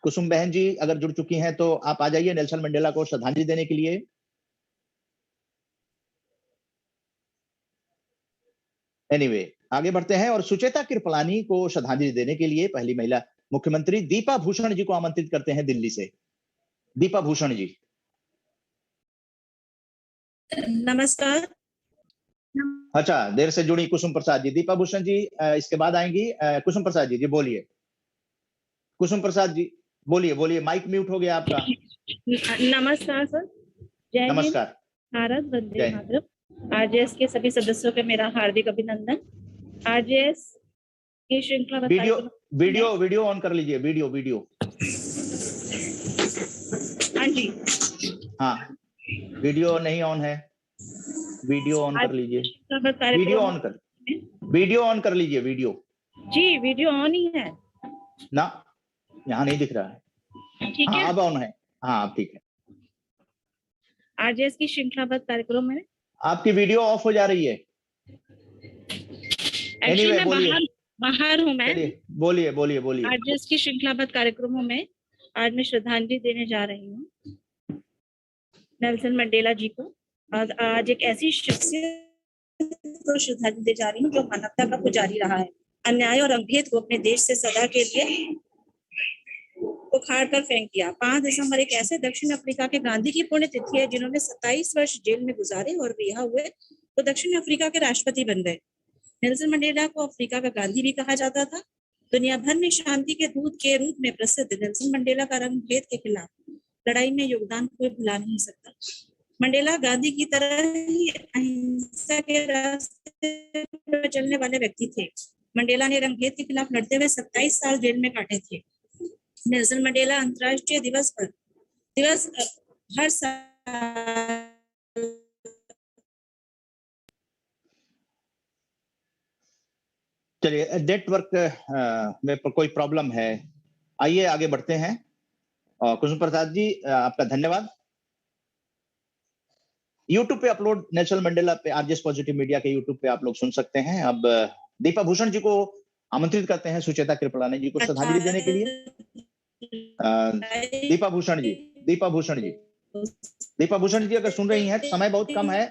कुसुम बहन जी अगर जुड़ चुकी हैं तो आप आ जाइए नेल्सन मंडेला को श्रद्धांजलि देने के लिए। एनीवे, आगे बढ़ते हैं और सुचेता कृपलानी को श्रद्धांजलि देने के लिए पहली महिला मुख्यमंत्री दीपा भूषण जी को आमंत्रित करते हैं दिल्ली से। दीपा भूषण जी। नमस्कार। अच्छा, देर से जुड़ी कुसुम प्रसाद जी। दीपा भूषण जी इसके बाद आएंगी। कुसुम प्रसाद जी बोलिए। कुसुम प्रसाद जी बोलिए, माइक म्यूट हो गया आपका। नमस्कार सर। जय हिंद, नमस्कार। भारत, वंदे मातरम। आरजेएस के सभी सदस्यों के मेरा हार्दिक अभिनंदन। आरजेएस की श्रृंखला वीडियो ऑन कर लीजिए। वीडियो हाँ जी, हाँ, वीडियो नहीं ऑन है। वीडियो ऑन कर लीजिए। वीडियो ऑन कर लीजिए। वीडियो ऑन ही है ना, यहाँ नहीं दिख रहा है। ठीक है, अब ऑन है। हाँ, अब ठीक है। आरजेएस की श्रृंखलाबद्ध कार्यक्रम में आपकी वीडियो ऑफ हो जा रही है। Anyway, मैं बाहर हूँ मैं। बोलिए। आरजेएस की श्रृंखलाबद्ध कार्यक्रमों में आज मैं श्रद्धांजलि देने जा रही हूँ नेल्सन मंडेला जी को। आज एक ऐसी शख्सियत को श्रद्धांजलि दे जा रही हूँ जो मानवता का पुजारी रहा है। अन्याय और अंधेर को अपने देश से सदा के लिए उखाड़ कर फेंक दिया। 5 दिसंबर एक ऐसे दक्षिण अफ्रीका के गांधी की पुण्यतिथि है जिन्होंने 27 वर्ष जेल में गुजारे और रिहा हुए तो दक्षिण अफ्रीका के राष्ट्रपति बन गए। नेल्सन मंडेला को अफ्रीका का गांधी भी कहा जाता था। दुनिया भर में शांति के दूत के रूप में प्रसिद्ध नेल्सन मंडेला का रंगभेद के खिलाफ लड़ाई में योगदान कोई भुला नहीं सकता। मंडेला गांधी की तरह ही अहिंसा के रास्ते पर चलने वाले व्यक्ति थे। मंडेला ने रंगभेद के खिलाफ लड़ते हुए 27 साल जेल में काटे थे। नेल्सन मंडेला अंतर्राष्ट्रीय दिवस हर साल चलिए, नेटवर्क में कोई प्रॉब्लम है। आइए आगे बढ़ते हैं। और कुसुम प्रसाद जी आपका धन्यवाद। यूट्यूब पे अपलोड नेल्सन मंडेला पे आरजेएस पॉजिटिव मीडिया के यूट्यूब पे आप लोग सुन सकते हैं। अब दीपा भूषण जी को आमंत्रित करते हैं सुचेता कृपलानी जी को श्रद्धांजलि देने के लिए। दीपा भूषण जी, दीपा भूषण जी, दीपा भूषण जी अगर सुन रही हैं, समय बहुत कम है,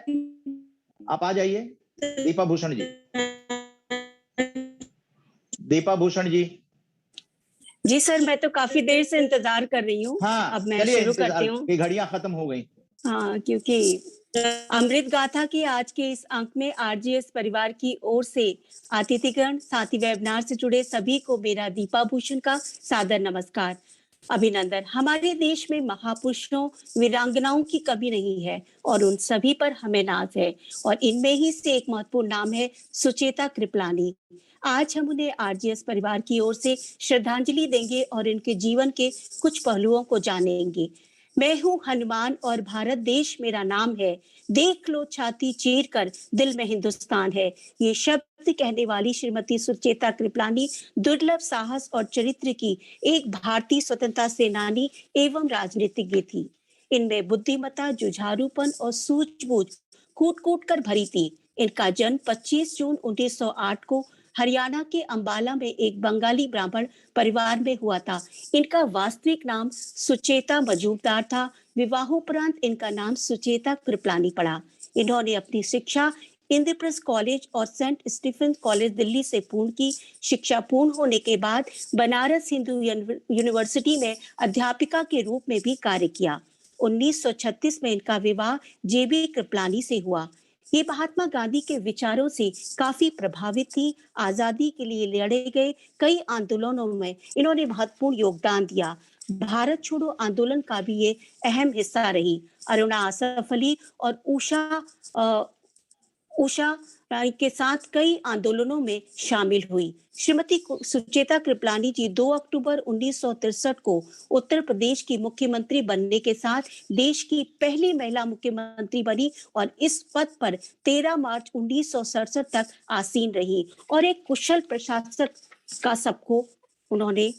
आप आ जाइए। दीपा भूषण जी, दीपा भूषण जी सर, मैं तो काफी देर से इंतजार कर रही हूँ। हाँ, अब मैं शुरू करती हूँ कि घड़ियां खत्म हो गई। हाँ, क्योंकि अमृत गाथा की आज के इस अंक में आरजीएस परिवार की ओर से अतिथिगण, साथी वेबिनार से जुड़े सभी को मेरा दीपा भूषण का सादर नमस्कार, अभिनंदन। हमारे देश में महापुरुषों, वीरांगनाओं की कमी नहीं है और उन सभी पर हमें नाज है, और इनमें ही से एक महत्वपूर्ण नाम है सुचेता कृपलानी। आज हम उन्हें आरजीएस परिवार की ओर से श्रद्धांजलि देंगे और इनके जीवन के कुछ पहलुओं को जानेंगे। मैं हूँ हनुमान और भारत देश मेरा नाम है, देख लो छाती चीर कर दिल में हिंदुस्तान है। ये शब्द कहने वाली श्रीमती सुचेता कृपलानी दुर्लभ साहस और चरित्र की एक भारतीय स्वतंत्रता सेनानी एवं राजनीतिज्ञ थी। इनमें बुद्धिमत्ता, जुझारूपन और सूझबूझ कूट कूट कर भरी थी। इनका जन्म 25 जून 1908 को हरियाणा के अंबाला में एक बंगाली ब्राह्मण परिवार में हुआ था। इनका वास्तविक नाम सुचेता मजूमदार था। विवाहोपरांत इनका नाम सुचेता कृपलानी पड़ा। इन्होंने अपनी शिक्षा इंद्रप्रस्थ कॉलेज और सेंट स्टीफन कॉलेज दिल्ली से पूर्ण की। शिक्षा पूर्ण होने के बाद बनारस हिंदू यूनिवर्सिटी में अध्यापिका के रूप में भी कार्य किया। 1936 में इनका विवाह जेबी कृपलानी से हुआ। ये महात्मा गांधी के विचारों से काफी प्रभावित थी। आजादी के लिए लड़े गए कई आंदोलनों में इन्होंने महत्वपूर्ण योगदान दिया। भारत छोड़ो आंदोलन का भी ये अहम हिस्सा रही। अरुणा आसफ अली और उषा राय के साथ कई आंदोलनों में शामिल हुई। श्रीमती सुचेता कृपलानी जी 2 अक्टूबर 1963 को उत्तर प्रदेश की मुख्यमंत्री बनने के साथ देश की पहली महिला मुख्यमंत्री बनी और इस पद पर 13 मार्च 1967 तक आसीन रही और एक कुशल प्रशासक का सबको उन्होंने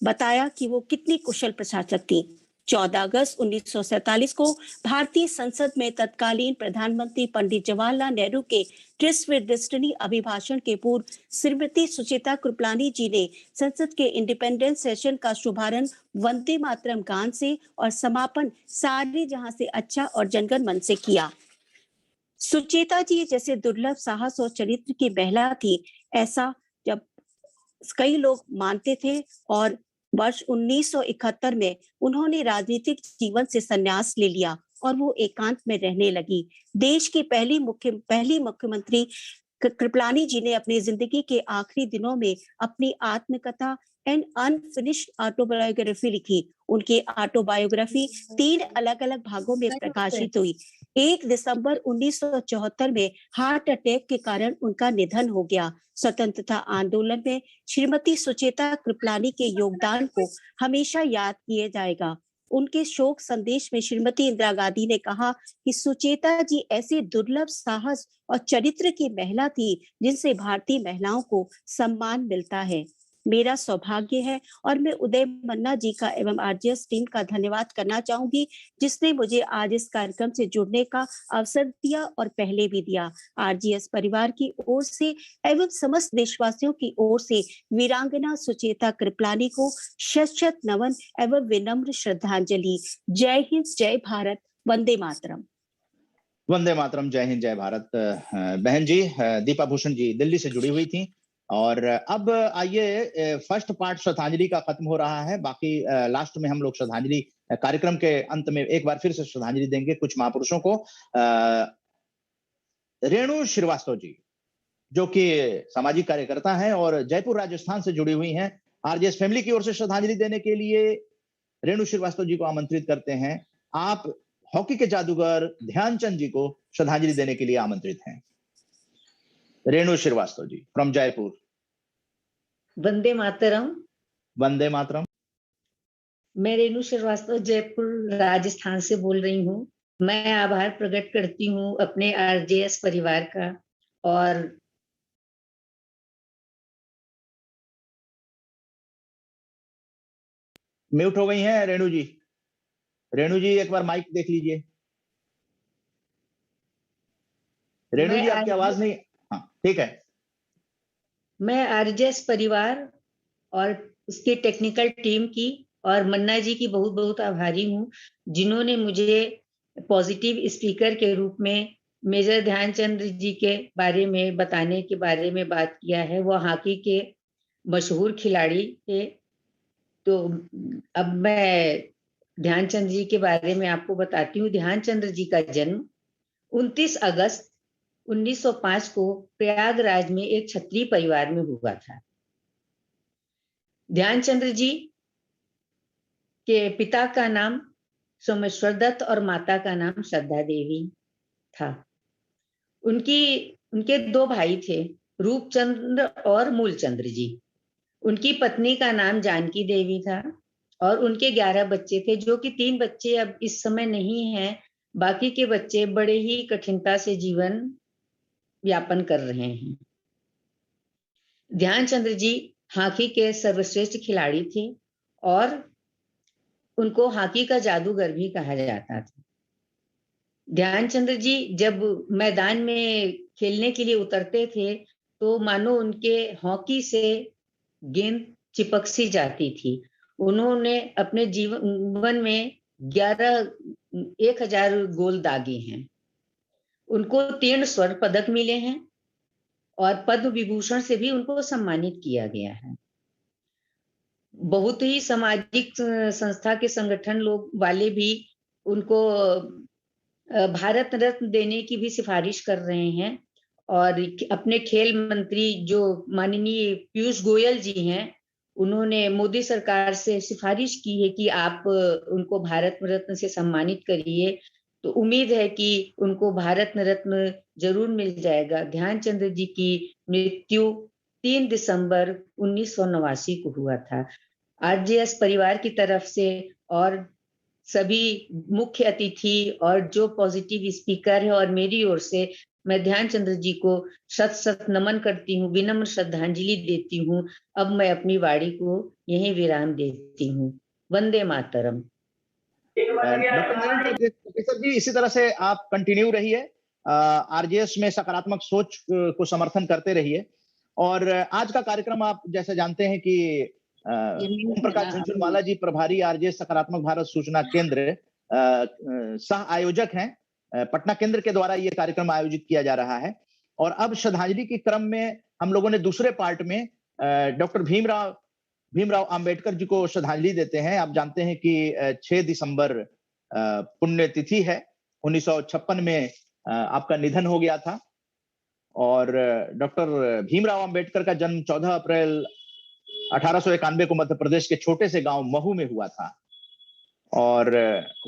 बताया कि वो कितनी कुशल प्रशासक थी। 14 अगस्त 1947 को भारतीय संसद में तत्कालीन प्रधानमंत्री पंडित जवाहरलाल नेहरू के ट्रिस्ट विद डेस्टिनी अभिभाषण के पूर्व श्रीमती सुचेता कृपलानी जी ने संसद के इंडिपेंडेंस सेशन का शुभारंभ वंदे मातरम गान से और समापन सारे जहां से अच्छा और जनगण मन से किया। सुचेता जी जैसे दुर्लभ साहस और चरित्र की महिला थी, ऐसा जब कई लोग मानते थे, और वर्ष 1971 में उन्होंने राजनीतिक जीवन से संन्यास ले लिया और वो एकांत में रहने लगी। देश की पहली मुख्यमंत्री कृपलानी जी ने अपनी जिंदगी के आखिरी दिनों में अपनी आत्मकथा एंड अनफिनिश्ड ऑटोबायोग्राफी लिखी। उनकी ऑटोबायोग्राफी 3 अलग-अलग भागों में प्रकाशित हुई। 1 दिसंबर 1974 में हार्ट अटैक के कारण उनका निधन हो गया। स्वतंत्रता आंदोलन में श्रीमती सुचेता कृपलानी के योगदान को हमेशा याद किया जाएगा। उनके शोक संदेश में श्रीमती इंदिरा गांधी ने कहा कि सुचेता जी ऐसे दुर्लभ साहस और चरित्र की महिला थी जिनसे भारतीय महिलाओं को सम्मान मिलता है। मेरा सौभाग्य है और मैं उदय मन्ना जी का एवं आरजेएस टीम का धन्यवाद करना चाहूंगी जिसने मुझे आज इस कार्यक्रम से जुड़ने का अवसर दिया और पहले भी दिया। आरजेएस परिवार की ओर से एवं समस्त देशवासियों की ओर से वीरांगना सुचेता कृपलानी को शत-शत नमन एवं विनम्र श्रद्धांजलि। जय हिंद, जय भारत, वंदे मातरम। वंदे मातरम, जय हिंद, जय भारत। बहन जी दीपा भूषण जी दिल्ली से जुड़ी हुई थी। और अब आइए फर्स्ट पार्ट श्रद्धांजलि का खत्म हो रहा है। बाकी लास्ट में हम लोग श्रद्धांजलि कार्यक्रम के अंत में एक बार फिर से श्रद्धांजलि देंगे कुछ महापुरुषों को। रेणु श्रीवास्तव जी जो कि सामाजिक कार्यकर्ता हैं और जयपुर राजस्थान से जुड़ी हुई हैं, आरजेएस फैमिली की ओर से श्रद्धांजलि देने के लिए रेणु श्रीवास्तव जी को आमंत्रित करते हैं। आप हॉकी के जादूगर ध्यानचंद जी को श्रद्धांजलि देने के लिए आमंत्रित हैं। रेणु श्रीवास्तव जी फ्रॉम जयपुर। वंदे मातरम। वंदे मातरम। मैं रेणु श्रीवास्तव जयपुर राजस्थान से बोल रही हूँ। मैं आभार प्रकट करती हूँ अपने आरजेएस परिवार का और म्यूट हो गई हैं रेणु जी। रेणु जी एक बार माइक देख लीजिए। रेणु जी आपकी आवाज नहीं। हाँ ठीक है। मैं आरजेएस परिवार और उसके टेक्निकल टीम की और मन्ना जी की बहुत बहुत आभारी हूँ, जिन्होंने मुझे पॉजिटिव स्पीकर के रूप में मेजर ध्यानचंद जी के बारे में बताने के बारे में बात किया है। वो हॉकी के मशहूर खिलाड़ी थे। तो अब मैं ध्यानचंद जी के बारे में आपको बताती हूँ। ध्यानचंद जी का जन्म 29 अगस्त 1905 को प्रयागराज में एक क्षत्रिय परिवार में हुआ था। ध्यानचंद्र जी के पिता का नाम सोमेश्वर दत्त और माता का नाम श्रद्धा देवी था। उनके 2 भाई थे, रूपचंद्र और मूलचंद्र जी। उनकी पत्नी का नाम जानकी देवी था और उनके 11 बच्चे थे, जो कि 3 बच्चे अब इस समय नहीं हैं। बाकी के बच्चे बड़े ही कठिनता से जीवन यापन कर रहे हैं। ध्यानचंद्र जी हॉकी के सर्वश्रेष्ठ खिलाड़ी थे और उनको हॉकी का जादूगर भी कहा जाता था। ध्यानचंद्र जी जब मैदान में खेलने के लिए उतरते थे तो मानो उनके हॉकी से गेंद चिपक सी जाती थी। उन्होंने अपने जीवन में 1000 गोल दागे हैं। उनको 3 स्वर्ण पदक मिले हैं और पद्म विभूषण से भी उनको सम्मानित किया गया है। बहुत ही सामाजिक संस्था के संगठन लोग वाले भी उनको भारत रत्न देने की भी सिफारिश कर रहे हैं। और अपने खेल मंत्री जो माननीय पीयूष गोयल जी हैं, उन्होंने मोदी सरकार से सिफारिश की है कि आप उनको भारत रत्न से सम्मानित करिए। तो उम्मीद है कि उनको भारत रत्न जरूर मिल जाएगा। ध्यानचंद्र जी की मृत्यु 3 दिसंबर 1989 को हुआ था। आरजेएस परिवार की तरफ से और सभी मुख्य अतिथि और जो पॉजिटिव स्पीकर है और मेरी ओर से मैं ध्यानचंद्र जी को शत नमन करती हूँ, विनम्र श्रद्धांजलि देती हूँ। अब मैं अपनी वाणी को यहीं विराम देती हूँ। वंदे मातरम। डॉक्टर जी इसी तरह से आप कंटिन्यू रहिए, आरजेएस में सकारात्मक सोच को समर्थन करते रहिए। और आज का कार्यक्रम आप जैसे जानते हैं कि ओम प्रकाश झुनझुनवाला जी प्रभारी आरजेएस सकारात्मक भारत सूचना केंद्र सह आयोजक हैं। पटना केंद्र के द्वारा ये कार्यक्रम आयोजित किया जा रहा है। और अब श्रद्धांजलि के क्रम में हम लोगों ने दूसरे पार्ट में डॉक्टर भीमराव अंबेडकर जी को श्रद्धांजलि देते हैं। आप जानते हैं कि 6 दिसंबर पुण्यतिथि है। 1956 में आपका निधन हो गया था। और डॉक्टर भीमराव अंबेडकर का जन्म 14 अप्रैल 1891 को मध्य प्रदेश के छोटे से गांव महू में हुआ था। और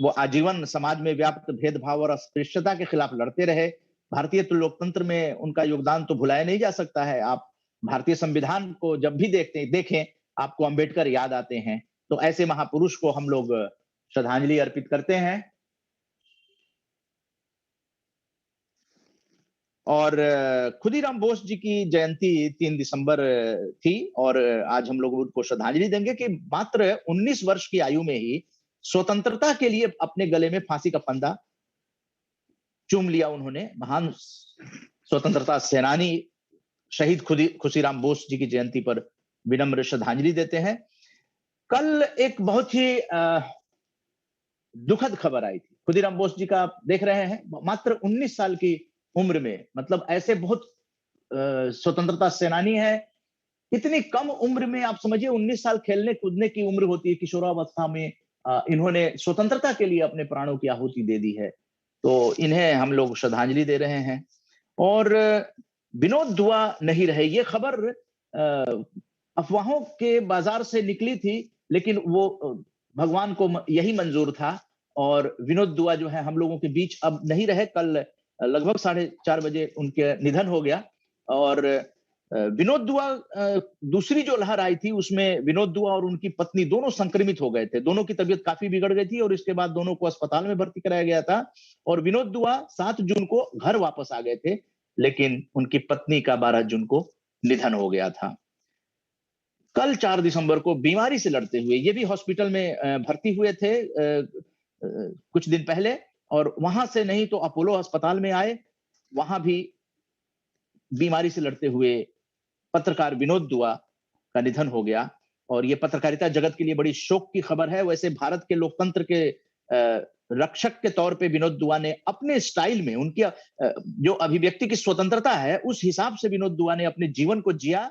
वो आजीवन समाज में व्याप्त भेदभाव और अस्पृश्यता के खिलाफ लड़ते रहे। भारतीय लोकतंत्र में उनका योगदान तो भुलाया नहीं जा सकता है। आप भारतीय संविधान को जब भी देखें आपको अंबेडकर याद आते हैं। तो ऐसे महापुरुष को हम लोग श्रद्धांजलि अर्पित करते हैं। और खुदीराम बोस जी की जयंती 3 दिसंबर थी और आज हम लोग उनको श्रद्धांजलि देंगे कि मात्र 19 वर्ष की आयु में ही स्वतंत्रता के लिए अपने गले में फांसी का फंदा चूम लिया उन्होंने। महान स्वतंत्रता सेनानी शहीद खुदीराम बोस जी की जयंती पर विनम्र श्रद्धांजलि देते हैं। कल एक बहुत ही दुखद खबर आई थी। खुदीराम बोस जी का आप देख रहे हैं, मात्र 19 साल की उम्र में, मतलब ऐसे बहुत स्वतंत्रता सेनानी है, इतनी कम उम्र में आप समझिए 19 साल खेलने कूदने की उम्र होती है। किशोरावस्था में इन्होंने स्वतंत्रता के लिए अपने प्राणों की आहुति दे दी है। तो इन्हें हम लोग श्रद्धांजलि दे रहे हैं। और विनोद दुआ नहीं रहे, ये खबर अफवाहों के बाजार से निकली थी, लेकिन वो भगवान को यही मंजूर था। और विनोद दुआ जो है हम लोगों के बीच अब नहीं रहे। कल लगभग 4:30 बजे उनके निधन हो गया। और विनोद दुआ दूसरी जो लहर आई थी उसमें विनोद दुआ और उनकी पत्नी दोनों संक्रमित हो गए थे। दोनों की तबीयत काफी बिगड़ गई थी और इसके बाद दोनों को अस्पताल में भर्ती कराया गया था। और विनोद दुआ 7 जून को घर वापस आ गए थे, लेकिन उनकी पत्नी का 12 जून को निधन हो गया था। कल 4 दिसंबर को बीमारी से लड़ते हुए, ये भी हॉस्पिटल में भर्ती हुए थे कुछ दिन पहले, और वहां से नहीं तो अपोलो अस्पताल में आए, वहां भी बीमारी से लड़ते हुए पत्रकार विनोद दुआ का निधन हो गया। और ये पत्रकारिता जगत के लिए बड़ी शोक की खबर है। वैसे भारत के लोकतंत्र के रक्षक के तौर पे विनोद दुआ ने अपने स्टाइल में, उनकी जो अभिव्यक्ति की स्वतंत्रता है उस हिसाब से विनोद दुआ ने अपने जीवन को जिया,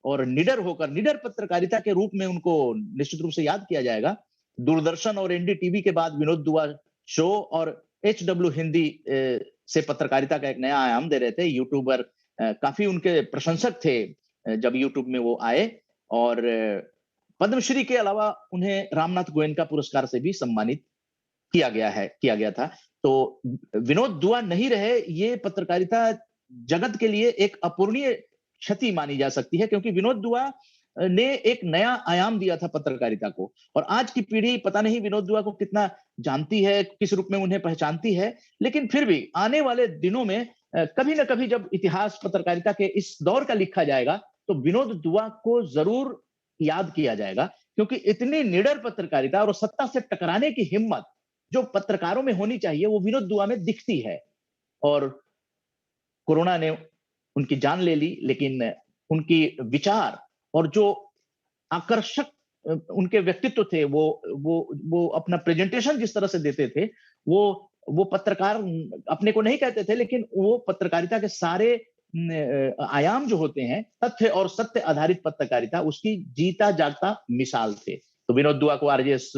और निडर होकर, निडर पत्रकारिता के रूप में उनको निश्चित रूप से याद किया जाएगा। दूरदर्शन और एनडीटीवी के बाद विनोद दुआ शो और HW हिंदी से पत्रकारिता का एक नया आयाम दे रहे थे। यूट्यूबर काफी उनके प्रशंसक थे जब यूट्यूब में वो आए, और पद्मश्री के अलावा उन्हें रामनाथ गोयनका पुरस्कार से भी सम्मानित किया गया था। तो विनोद दुआ नहीं रहे, ये पत्रकारिता जगत के लिए एक अपूरणीय क्षति मानी जा सकती है, क्योंकि विनोद दुआ ने एक नया आयाम दिया था पत्रकारिता को। और आज की पीढ़ी पता नहीं विनोद दुआ को कितना जानती है, किस रूप में उन्हें पहचानती है, लेकिन फिर भी आने वाले दिनों में कभी ना कभी जब इतिहास पत्रकारिता के इस दौर का लिखा जाएगा तो विनोद दुआ को जरूर याद किया जाएगा, क्योंकि इतनी निडर पत्रकारिता और सत्ता से टकराने की हिम्मत जो पत्रकारों में होनी चाहिए वो विनोद दुआ में दिखती है। और कोरोना ने उनकी जान ले ली, लेकिन उनकी विचार और जो आकर्षक उनके व्यक्तित्व थे, वो अपना प्रेजेंटेशन जिस तरह से देते थे, वो पत्रकार अपने को नहीं कहते थे, लेकिन वो पत्रकारिता के सारे आयाम जो होते हैं, तथ्य और सत्य आधारित पत्रकारिता, उसकी जीता जागता मिसाल थे। तो विनोद दुआ को आरजेएस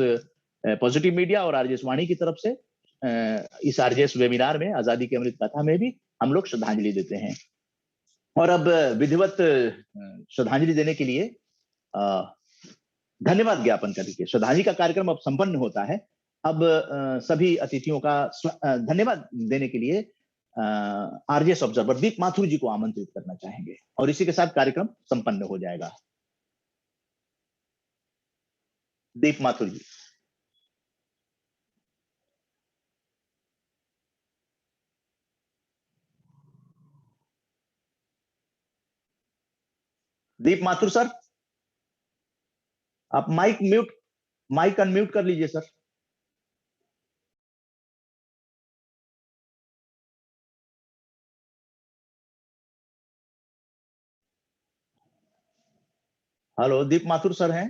पॉजिटिव मीडिया और आरजेएस वाणी की तरफ से इस आरजेएस वेबिनार में, आजादी की अमृत गाथा में भी हम लोग श्रद्धांजलि देते हैं। और अब विधिवत श्रद्धांजलि देने के लिए धन्यवाद ज्ञापन करके श्रद्धांजलि का कार्यक्रम अब संपन्न होता है। अब सभी अतिथियों का धन्यवाद देने के लिए आरजेएस ऑब्जर्वर दीप माथुर जी को आमंत्रित करना चाहेंगे, और इसी के साथ कार्यक्रम संपन्न हो जाएगा। दीप माथुर जी। दीप माथुर सर, आप माइक अनम्यूट कर लीजिए सर। हेलो, दीप माथुर सर हैं?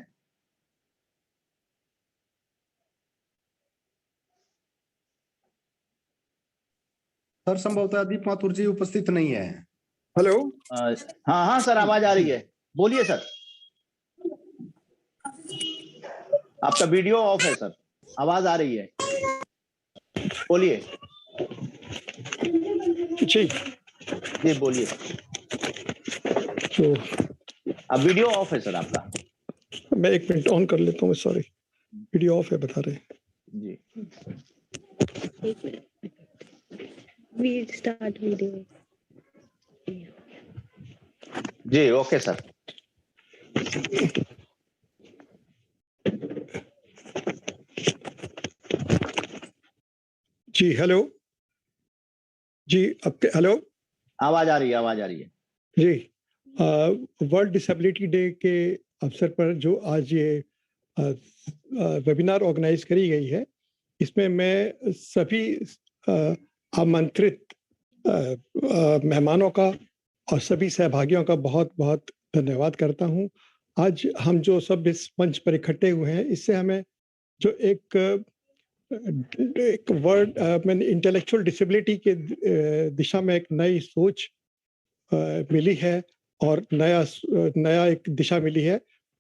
सर संभवतः दीप माथुर जी उपस्थित नहीं है। हेलो। हाँ सर, आवाज आ रही है, बोलिए सर। आपका वीडियो ऑफ है सर, आवाज आ रही है, बोलिए। जी बोलिए। तो अब वीडियो ऑफ है सर आपका। मैं 1 मिनट ऑन कर लेता हूँ, सॉरी वीडियो ऑफ है बता रहे जी। We start video. जी ओके सर। जी हेलो जी, आपके हेलो आवाज आ रही है जी। वर्ल्ड डिसेबिलिटी डे के अवसर पर जो आज ये वेबिनार ऑर्गेनाइज करी गई है, इसमें मैं सभी आमंत्रित मेहमानों का और सभी सहभागियों का बहुत बहुत धन्यवाद करता हूं। आज हम जो सब इस मंच पर इकट्ठे हुए हैं, इससे हमें जो एक वर्ड मैंने इंटेलेक्चुअल डिसेबिलिटी के दिशा में एक नई सोच मिली है और नया एक दिशा मिली है।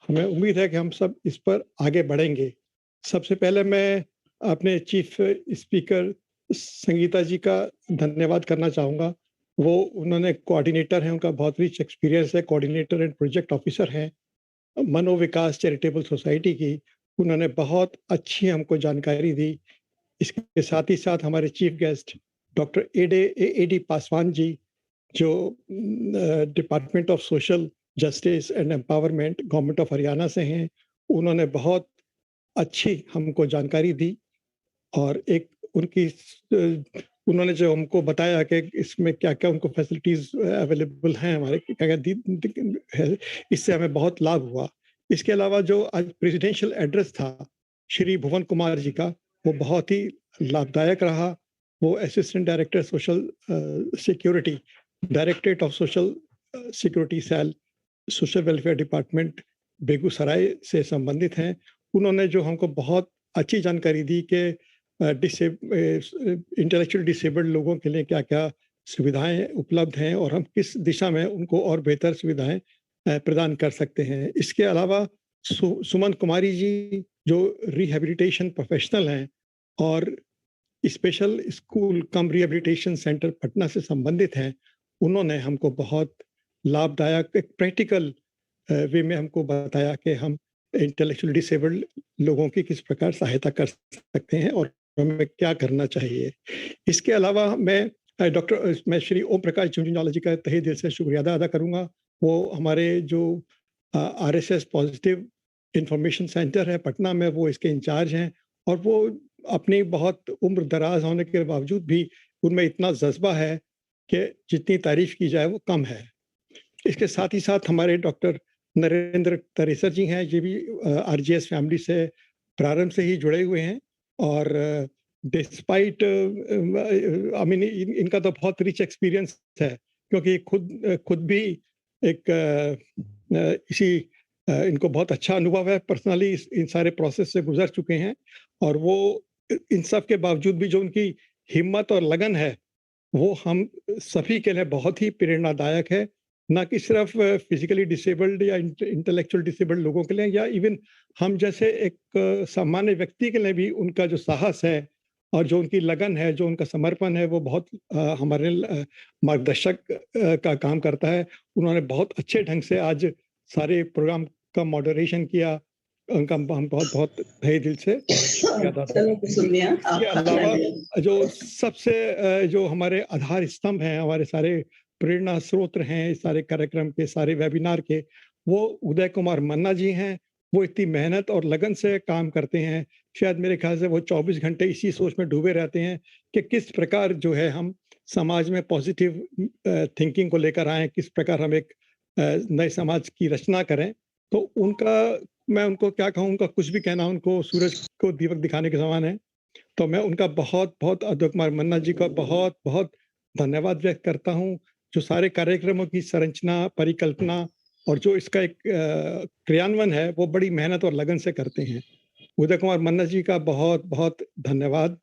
हमें उम्मीद है कि हम सब इस पर आगे बढ़ेंगे। सबसे पहले मैं अपने चीफ स्पीकर संगीता जी का धन्यवाद करना चाहूँगा। उन्होंने कोऑर्डिनेटर हैं, उनका बहुत रिच एक्सपीरियंस है, कोऑर्डिनेटर एंड प्रोजेक्ट ऑफिसर हैं मनोविकास चैरिटेबल सोसाइटी की। उन्होंने बहुत अच्छी हमको जानकारी दी। इसके साथ ही साथ हमारे chief guest doctor AD Paswan ji, जो department of social justice and empowerment government of Haryana से हैं, उन्होंने बहुत अच्छी हमको जानकारी दी। और एक उन्होंने जो हमको बताया कि इसमें क्या क्या उनको फैसिलिटीज अवेलेबल हैं हमारे, क्या क्या इससे हमें बहुत लाभ हुआ। इसके अलावा जो आज प्रेसिडेंशियल एड्रेस था श्री भुवन कुमार जी का, वो बहुत ही लाभदायक रहा। वो assistant director social security, directorate of social security cell, social welfare department Begusarai से संबंधित हैं। उन्होंने जो हमको बहुत अच्छी जानकारी दी कि इंटेलेक्चुअल डिसेबल्ड लोगों के लिए क्या क्या सुविधाएं उपलब्ध हैं और हम किस दिशा में उनको और बेहतर सुविधाएं प्रदान कर सकते हैं। इसके अलावा सुमन कुमारी जी जो रिहेबिलिटेशन प्रोफेशनल हैं और स्पेशल स्कूल कम रिहेबिलिटेशन सेंटर पटना से संबंधित हैं, उन्होंने हमको बहुत लाभदायक एक प्रैक्टिकल वे में हमको बताया कि हम इंटेलेक्चुअल डिसेबल्ड लोगों की किस प्रकार सहायता कर सकते हैं और हमें क्या करना चाहिए। इसके अलावा मैं श्री ओम प्रकाश झुंझुनवाला जी का तहे दिल से शुक्रिया अदा करूंगा। वो हमारे जो RSS पॉजिटिव इंफॉर्मेशन सेंटर है पटना में, वो इसके इंचार्ज हैं और वो अपनी बहुत उम्र दराज होने के बावजूद भी उनमें इतना जज्बा है कि जितनी तारीफ की जाए वो कम है। इसके साथ ही साथ हमारे डॉक्टर नरेंद्र तरेसर जी हैं, ये भी RGS फैमिली से प्रारंभ से ही जुड़े हुए हैं और डिस्पाइट इनका तो बहुत रिच एक्सपीरियंस है क्योंकि खुद भी एक इनको बहुत अच्छा अनुभव है, पर्सनली इन सारे प्रोसेस से गुजर चुके हैं और वो इन सब के बावजूद भी जो उनकी हिम्मत और लगन है वो हम सभी के लिए बहुत ही प्रेरणादायक है, ना कि सिर्फ फिजिकली डिसेबल्ड या इंटेलेक्चुअल डिसेबल्ड लोगों के लिए या इवन हम जैसे एक सामान्य व्यक्ति के लिए भी उनका जो साहस है और जो उनकी लगन है, जो उनका समर्पण है, वो बहुत हमारे मार्गदर्शक का काम करता है। उन्होंने बहुत अच्छे ढंग से आज सारे प्रोग्राम का मॉडरेशन किया, उनका हम बहुत बहुत तहे दिल से इसके अलावा जो सबसे जो हमारे आधार स्तंभ हैं, हमारे सारे प्रेरणा स्रोत हैं इस सारे कार्यक्रम के, सारे वेबिनार के, वो उदय कुमार मन्ना जी हैं। वो इतनी मेहनत और लगन से काम करते हैं, शायद मेरे ख्याल से वो 24 घंटे इसी सोच में डूबे रहते हैं कि किस प्रकार जो है हम समाज में पॉजिटिव थिंकिंग को लेकर आए, किस प्रकार हम एक नए समाज की रचना करें। तो मैं उनको क्या कहूँ, उनका कुछ भी कहना उनको सूरज को दीपक दिखाने के समान है। तो मैं उनका बहुत बहुत उदय कुमार मन्ना जी का बहुत बहुत धन्यवाद व्यक्त करता हूँ, जो सारे कार्यक्रमों की संरचना, परिकल्पना और जो इसका एक क्रियान्वयन है वो बड़ी मेहनत और लगन से करते हैं। उदय कुमार मन्ना जी का बहुत बहुत धन्यवाद।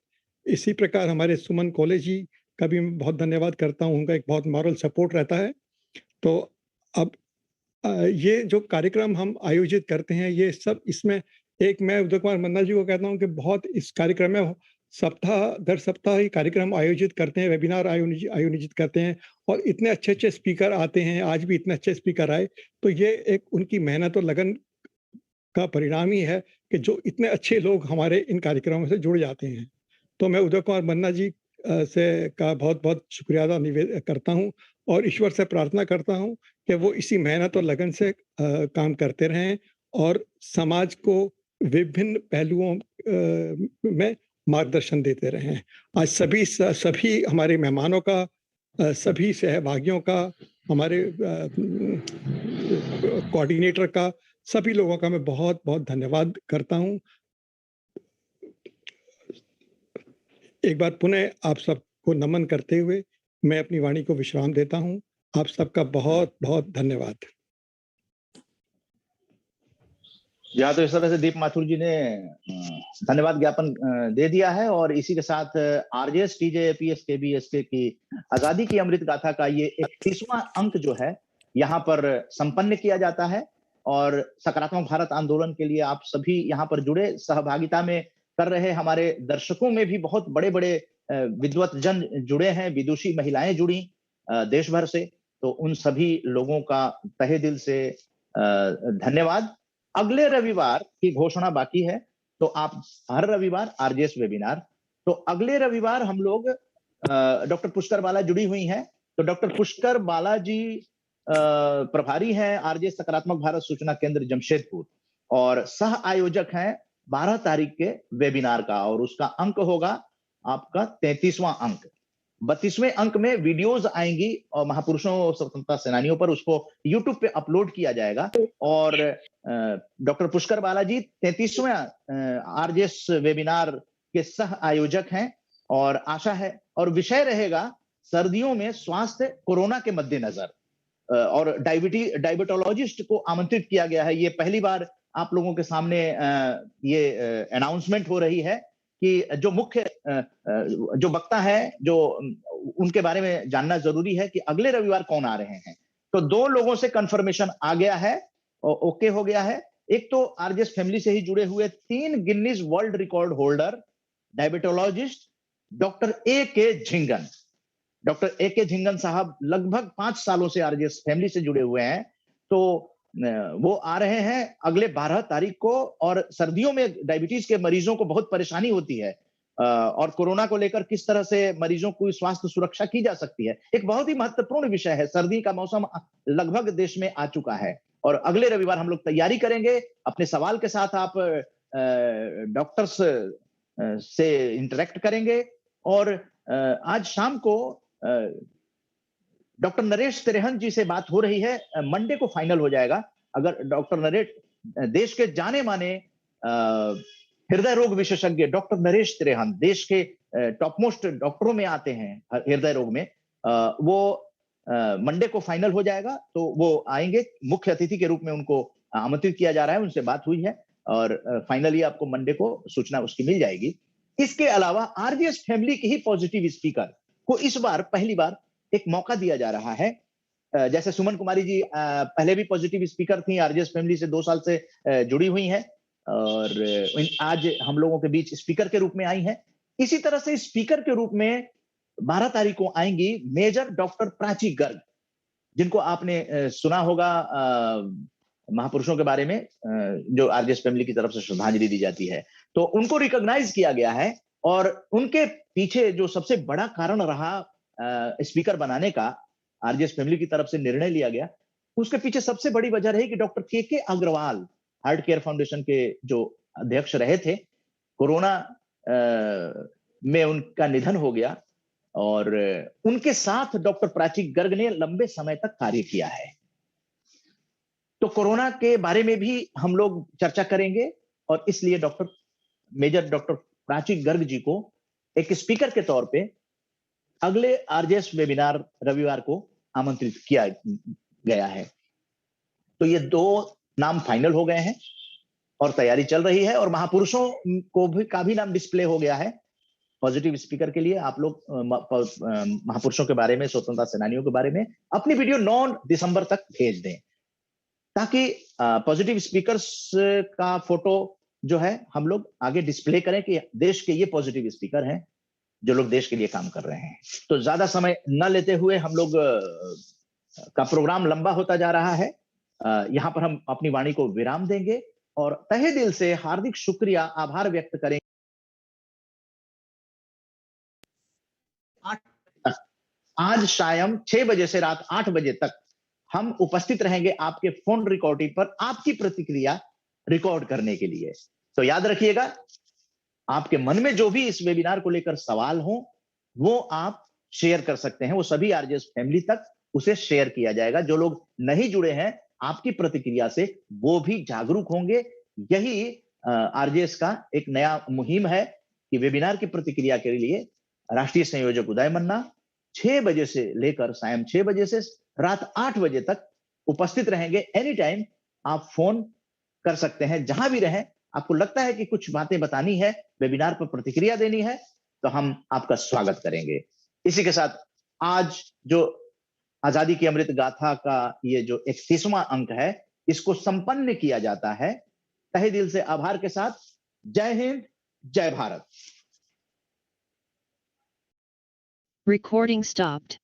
इसी प्रकार हमारे सुमन कॉलेज जी का भी मैं बहुत धन्यवाद करता हूँ, उनका एक बहुत मॉरल सपोर्ट रहता है। तो अब ये जो कार्यक्रम हम आयोजित करते हैं, ये सब इसमें एक मैं उदय कुमार मन्ना जी को कहता हूँ कि बहुत इस कार्यक्रम में दर सप्ताह ही कार्यक्रम आयोजित करते हैं, वेबिनार आयोजित करते हैं और इतने अच्छे अच्छे स्पीकर आते हैं। आज भी इतने अच्छे स्पीकर आए, तो ये एक उनकी मेहनत और लगन का परिणाम ही है कि जो इतने अच्छे लोग हमारे इन कार्यक्रमों से जुड़ जाते हैं। तो मैं उदय कुमार मन्ना जी से का बहुत बहुत शुक्रिया अदा करता हूँ और ईश्वर से प्रार्थना करता हूँ कि वो इसी मेहनत और लगन से काम करते रहें और समाज को विभिन्न पहलुओं में मार्गदर्शन देते रहें। आज सभी हमारे मेहमानों का, सभी सहभागियों का, हमारे कोऑर्डिनेटर का, सभी लोगों का मैं बहुत बहुत धन्यवाद करता हूं। एक बार पुनः आप सबको नमन करते हुए मैं अपनी वाणी को विश्राम देता हूं। आप सबका बहुत बहुत धन्यवाद। या तो इस तरह से दीप माथुर जी ने धन्यवाद ज्ञापन दे दिया है और इसी के साथ RJS TJ APS KBSK की आजादी की अमृत गाथा का ये 31वां अंक जो है यहाँ पर संपन्न किया जाता है और सकारात्मक भारत आंदोलन के लिए आप सभी यहाँ पर जुड़े, सहभागिता में कर रहे हमारे दर्शकों में भी बहुत बड़े बड़े विद्वत जन जुड़े हैं, विदुषी महिलाएं जुड़ी देश भर से। तो उन सभी लोगों का तहे दिल से धन्यवाद। अगले रविवार की घोषणा बाकी है, तो आप हर रविवार RJS वेबिनार, तो अगले रविवार हम लोग डॉक्टर पुष्कर बाला जुड़ी हुई हैं, तो डॉक्टर पुष्कर बाला जी प्रभारी हैं RJS सकारात्मक भारत सूचना केंद्र जमशेदपुर और सह आयोजक हैं 12 तारीख के वेबिनार का और उसका अंक होगा आपका 33वां अंक। 32वें अंक में वीडियोस आएंगी और महापुरुषों और स्वतंत्रता सेनानियों पर, उसको यूट्यूब पे अपलोड किया जाएगा। और डॉक्टर पुष्कर बालाजी 33वें आरजेएस वेबिनार के सह आयोजक हैं और आशा है, और विषय रहेगा सर्दियों में स्वास्थ्य कोरोना के मद्देनजर। और डायबिटोलॉजिस्ट को आमंत्रित किया गया है। ये पहली बार आप लोगों के सामने ये अनाउंसमेंट हो रही है कि जो मुख्य जो वक्ता है, जो उनके बारे में जानना जरूरी है कि अगले रविवार कौन आ रहे हैं। तो 2 लोगों से कंफर्मेशन आ गया है और ओके हो गया है। एक तो आरजेएस फैमिली से ही जुड़े हुए 3 Guinness world record holder diabetologist doctor A.K. Jhingan. Doctor A.K. Jhingan साहब लगभग 5 सालों से आरजेएस फैमिली से जुड़े हुए हैं। तो वो आ रहे हैं अगले 12 तारीख को। और सर्दियों में डायबिटीज के मरीजों को बहुत परेशानी होती है और कोरोना को लेकर किस तरह से मरीजों की स्वास्थ्य सुरक्षा की जा सकती है, एक बहुत ही महत्वपूर्ण विषय है। सर्दी का मौसम लगभग देश में आ चुका है और अगले रविवार हम लोग तैयारी करेंगे। अपने सवाल के साथ आप डॉक्टर्स से इंटरेक्ट करेंगे। और आज शाम को डॉक्टर नरेश त्रेहन जी से बात हो रही है। मंडे को फाइनल हो जाएगा। अगर डॉक्टर नरेश, देश के जाने माने हृदय रोग विशेषज्ञ डॉक्टर नरेश त्रेहन देश के टॉप मोस्ट डॉक्टरों में आते हैं हृदय रोग में, वो मंडे को फाइनल हो जाएगा। तो वो आएंगे, मुख्य अतिथि के रूप में उनको आमंत्रित किया जा रहा है। उनसे बात हुई है और फाइनली आपको मंडे को सूचना उसकी मिल जाएगी। इसके अलावा आरजेएस फैमिली की ही पॉजिटिव स्पीकर को इस बार पहली बार एक मौका दिया जा रहा है। जैसे सुमन कुमारी जी पहले भी पॉजिटिव स्पीकर थी, आरजेएस फैमिली से 2 साल से जुड़ी हुई हैं और आज हम लोगों के बीच स्पीकर के रूप में आई हैं। इसी तरह से स्पीकर के रूप में 12 तारीख को आएंगी मेजर डॉक्टर प्राची गर्ग, जिनको आपने सुना होगा महापुरुषों के बारे में, जो आरजेएस फैमिली की तरफ से श्रद्धांजलि दी जाती है। तो उनको रिकॉग्नाइज किया गया है और उनके पीछे जो सबसे बड़ा कारण रहा स्पीकर बनाने का, आरजेएस फैमिली की तरफ से निर्णय लिया गया, उसके पीछे सबसे बड़ी वजह रही कि डॉक्टर के अग्रवाल हार्ट केयर फाउंडेशन के जो अध्यक्ष रहे थे, कोरोना में उनका निधन हो गया और उनके साथ डॉक्टर प्राची गर्ग ने लंबे समय तक कार्य किया है। तो कोरोना के बारे में भी हम लोग चर्चा करेंगे और इसलिए मेजर डॉक्टर प्राची गर्ग जी को एक स्पीकर के तौर पे अगले आरजेएस वेबिनार रविवार को आमंत्रित किया गया है। तो ये 2 नाम फाइनल हो गए हैं और तैयारी चल रही है और महापुरुषों को भी का भी नाम डिस्प्ले हो गया है पॉजिटिव स्पीकर के लिए। आप लोग महापुरुषों के बारे में, स्वतंत्रता सेनानियों के बारे में अपनी वीडियो 9 दिसंबर तक भेज दें, ताकि पॉजिटिव स्पीकर्स का फोटो जो है हम लोग आगे डिस्प्ले करें कि देश के ये पॉजिटिव स्पीकर हैं जो लोग देश के लिए काम कर रहे हैं। तो ज्यादा समय न लेते हुए हम लोग का प्रोग्राम लंबा होता जा रहा है। यहाँ पर हम अपनी वाणी को विराम देंगे और तहे दिल से हार्दिक शुक्रिया, आभार व्यक्त करेंगे। आज शाम 6 बजे से रात 8 बजे तक हम उपस्थित रहेंगे आपके फोन रिकॉर्डिंग पर, आपकी प्रतिक्रिया रिकॉर्ड करने के लिए। तो याद रखिएगा, आपके मन में जो भी इस वेबिनार को लेकर सवाल हो वो आप शेयर कर सकते हैं। वो सभी आरजेएस फैमिली तक उसे शेयर किया जाएगा। जो लोग नहीं जुड़े हैं आपकी प्रतिक्रिया से वो भी जागरूक होंगे। यही आरजेएस का एक नया मुहिम है कि वेबिनार की प्रतिक्रिया के लिए राष्ट्रीय संयोजक उदय मन्ना 6 बजे से लेकर शाम 6 बजे से रात 8 बजे तक उपस्थित रहेंगे। एनी टाइम आप फोन कर सकते हैं, जहां भी रहें। आपको लगता है कि कुछ बातें बतानी है, वेबिनार पर प्रतिक्रिया देनी है, तो हम आपका स्वागत करेंगे। इसी के साथ आज जो आजादी की अमृत गाथा का ये जो 31वां अंक है, इसको संपन्न किया जाता है तहे दिल से आभार के साथ। जय हिंद, जय भारत। Recording stopped.